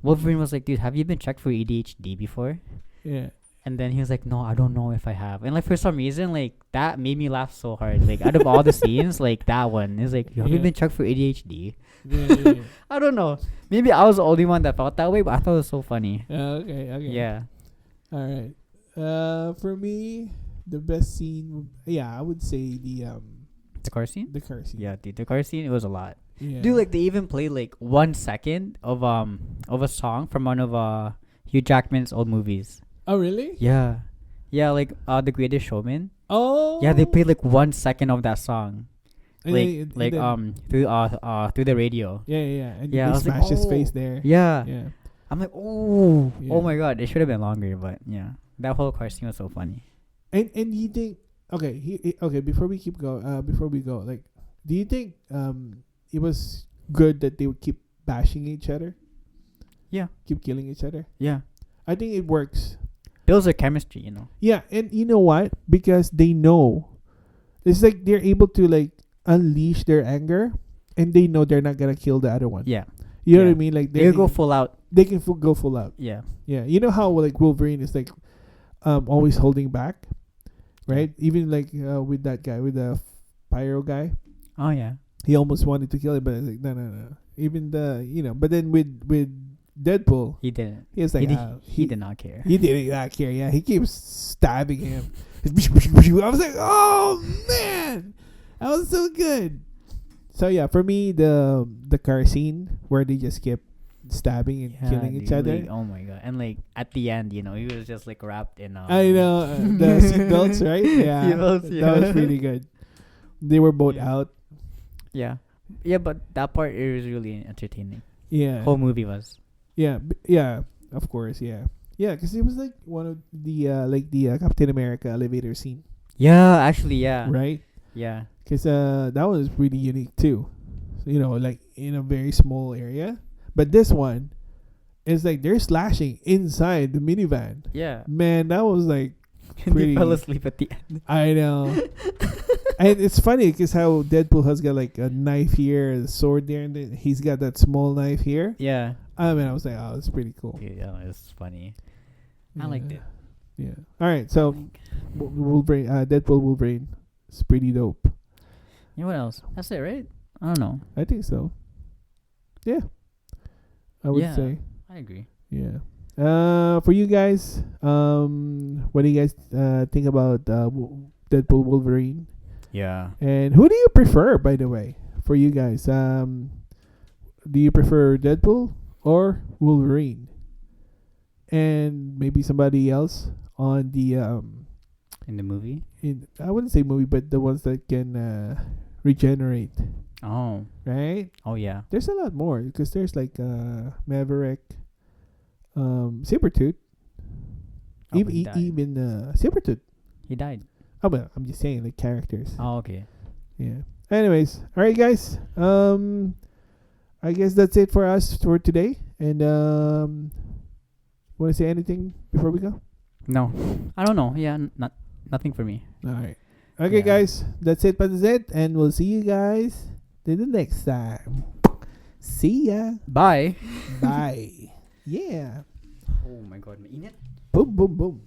Wolverine was like, dude, have you been checked for ADHD before? Yeah. And then he was like, no, I don't know if I have. And like for some reason, like that made me laugh so hard. Like out of all the scenes, like that one is like, have you Yeah. been checked for ADHD? Yeah. I don't know. Maybe I was the only one that felt that way, but I thought it was so funny. Okay. Yeah. All right. For me, the best scene, I would say the car scene? the car scene. Yeah, dude, the car scene, it was a lot. Yeah. Dude, like they even played like 1 second of a song from one of Hugh Jackman's old movies. Oh really? Yeah. Yeah, like The Greatest Showman. Oh. Yeah, they played like 1 second of that song. And Like then- through the radio. Yeah. And Yeah, I they was like, smash his oh. face there. Yeah. Yeah. I'm like, oh Yeah. my god, it should have been longer, but yeah. That whole car scene was so funny. And you think okay before we go, like, do you think it was good that they would keep bashing each other, Yeah. keep killing each other? Yeah. I think it works. Builds their chemistry, you know. Yeah, and you know what? Because they know, it's like they're able to like unleash their anger, and they know they're not gonna kill the other one. Yeah. You know what Yeah. I mean? Like They go full out. They can go full out. Yeah. Yeah, you know how like Wolverine is like, always holding back, right? Even like with that guy, with the pyro guy, Oh yeah. he almost wanted to kill him, but it's like no. Even but then with Deadpool, He didn't. he was like He did not care. He did not care. Yeah, he keeps stabbing him. I was like, oh man, that was so good. So yeah, for me, the car scene where they just kept stabbing and killing each dude, other. like, oh my god! And like at the end, you know, he was just like wrapped in. I know the seatbelts, right? Yeah, Seatbelts, that was really good. They were both Yeah. out. Yeah. Yeah, but that part it was really entertaining. Yeah, Whole movie was. yeah, of course, yeah, because it was like one of the Captain America elevator scene, Yeah, actually, yeah. right? Yeah. Because that was really unique too. So, like in a very small area. But this one is like they're slashing inside the minivan. Yeah. Man, that was like He pretty. fell asleep at the end. I know. And it's funny because how Deadpool has got like a knife here, a sword there, and then he's got that small knife here. Yeah. I mean, I was like, oh, it's pretty cool. Dude, yeah, it's funny. I liked it. Yeah. All right. So, Wolverine, Deadpool Wolverine, it's pretty dope. Yeah, what else? That's it, right? I don't know. I think so. Yeah, I would Yeah. say. I agree. Yeah. For you guys, what do you guys think about Deadpool Wolverine? Yeah. And who do you prefer, by the way, for you guys? Do you prefer Deadpool or Wolverine? And maybe somebody else on the In the movie. I wouldn't say movie, but the ones that can regenerate, Oh. right? Oh yeah. There's a lot more because there's like Maverick, Sabretooth, Oh, but he died. even Sabretooth. He died. Oh, well, I'm just saying like characters. Oh okay. Yeah. Anyways, all right, guys. I guess that's it for us for today. And want to say anything before we go? No, I don't know. Yeah, nothing for me. All right. Okay, Yeah. guys. That's it. That's it. And we'll see you guys till the next time. See ya. Bye. Bye. Yeah. Oh my God, mainit. Boom, boom, boom.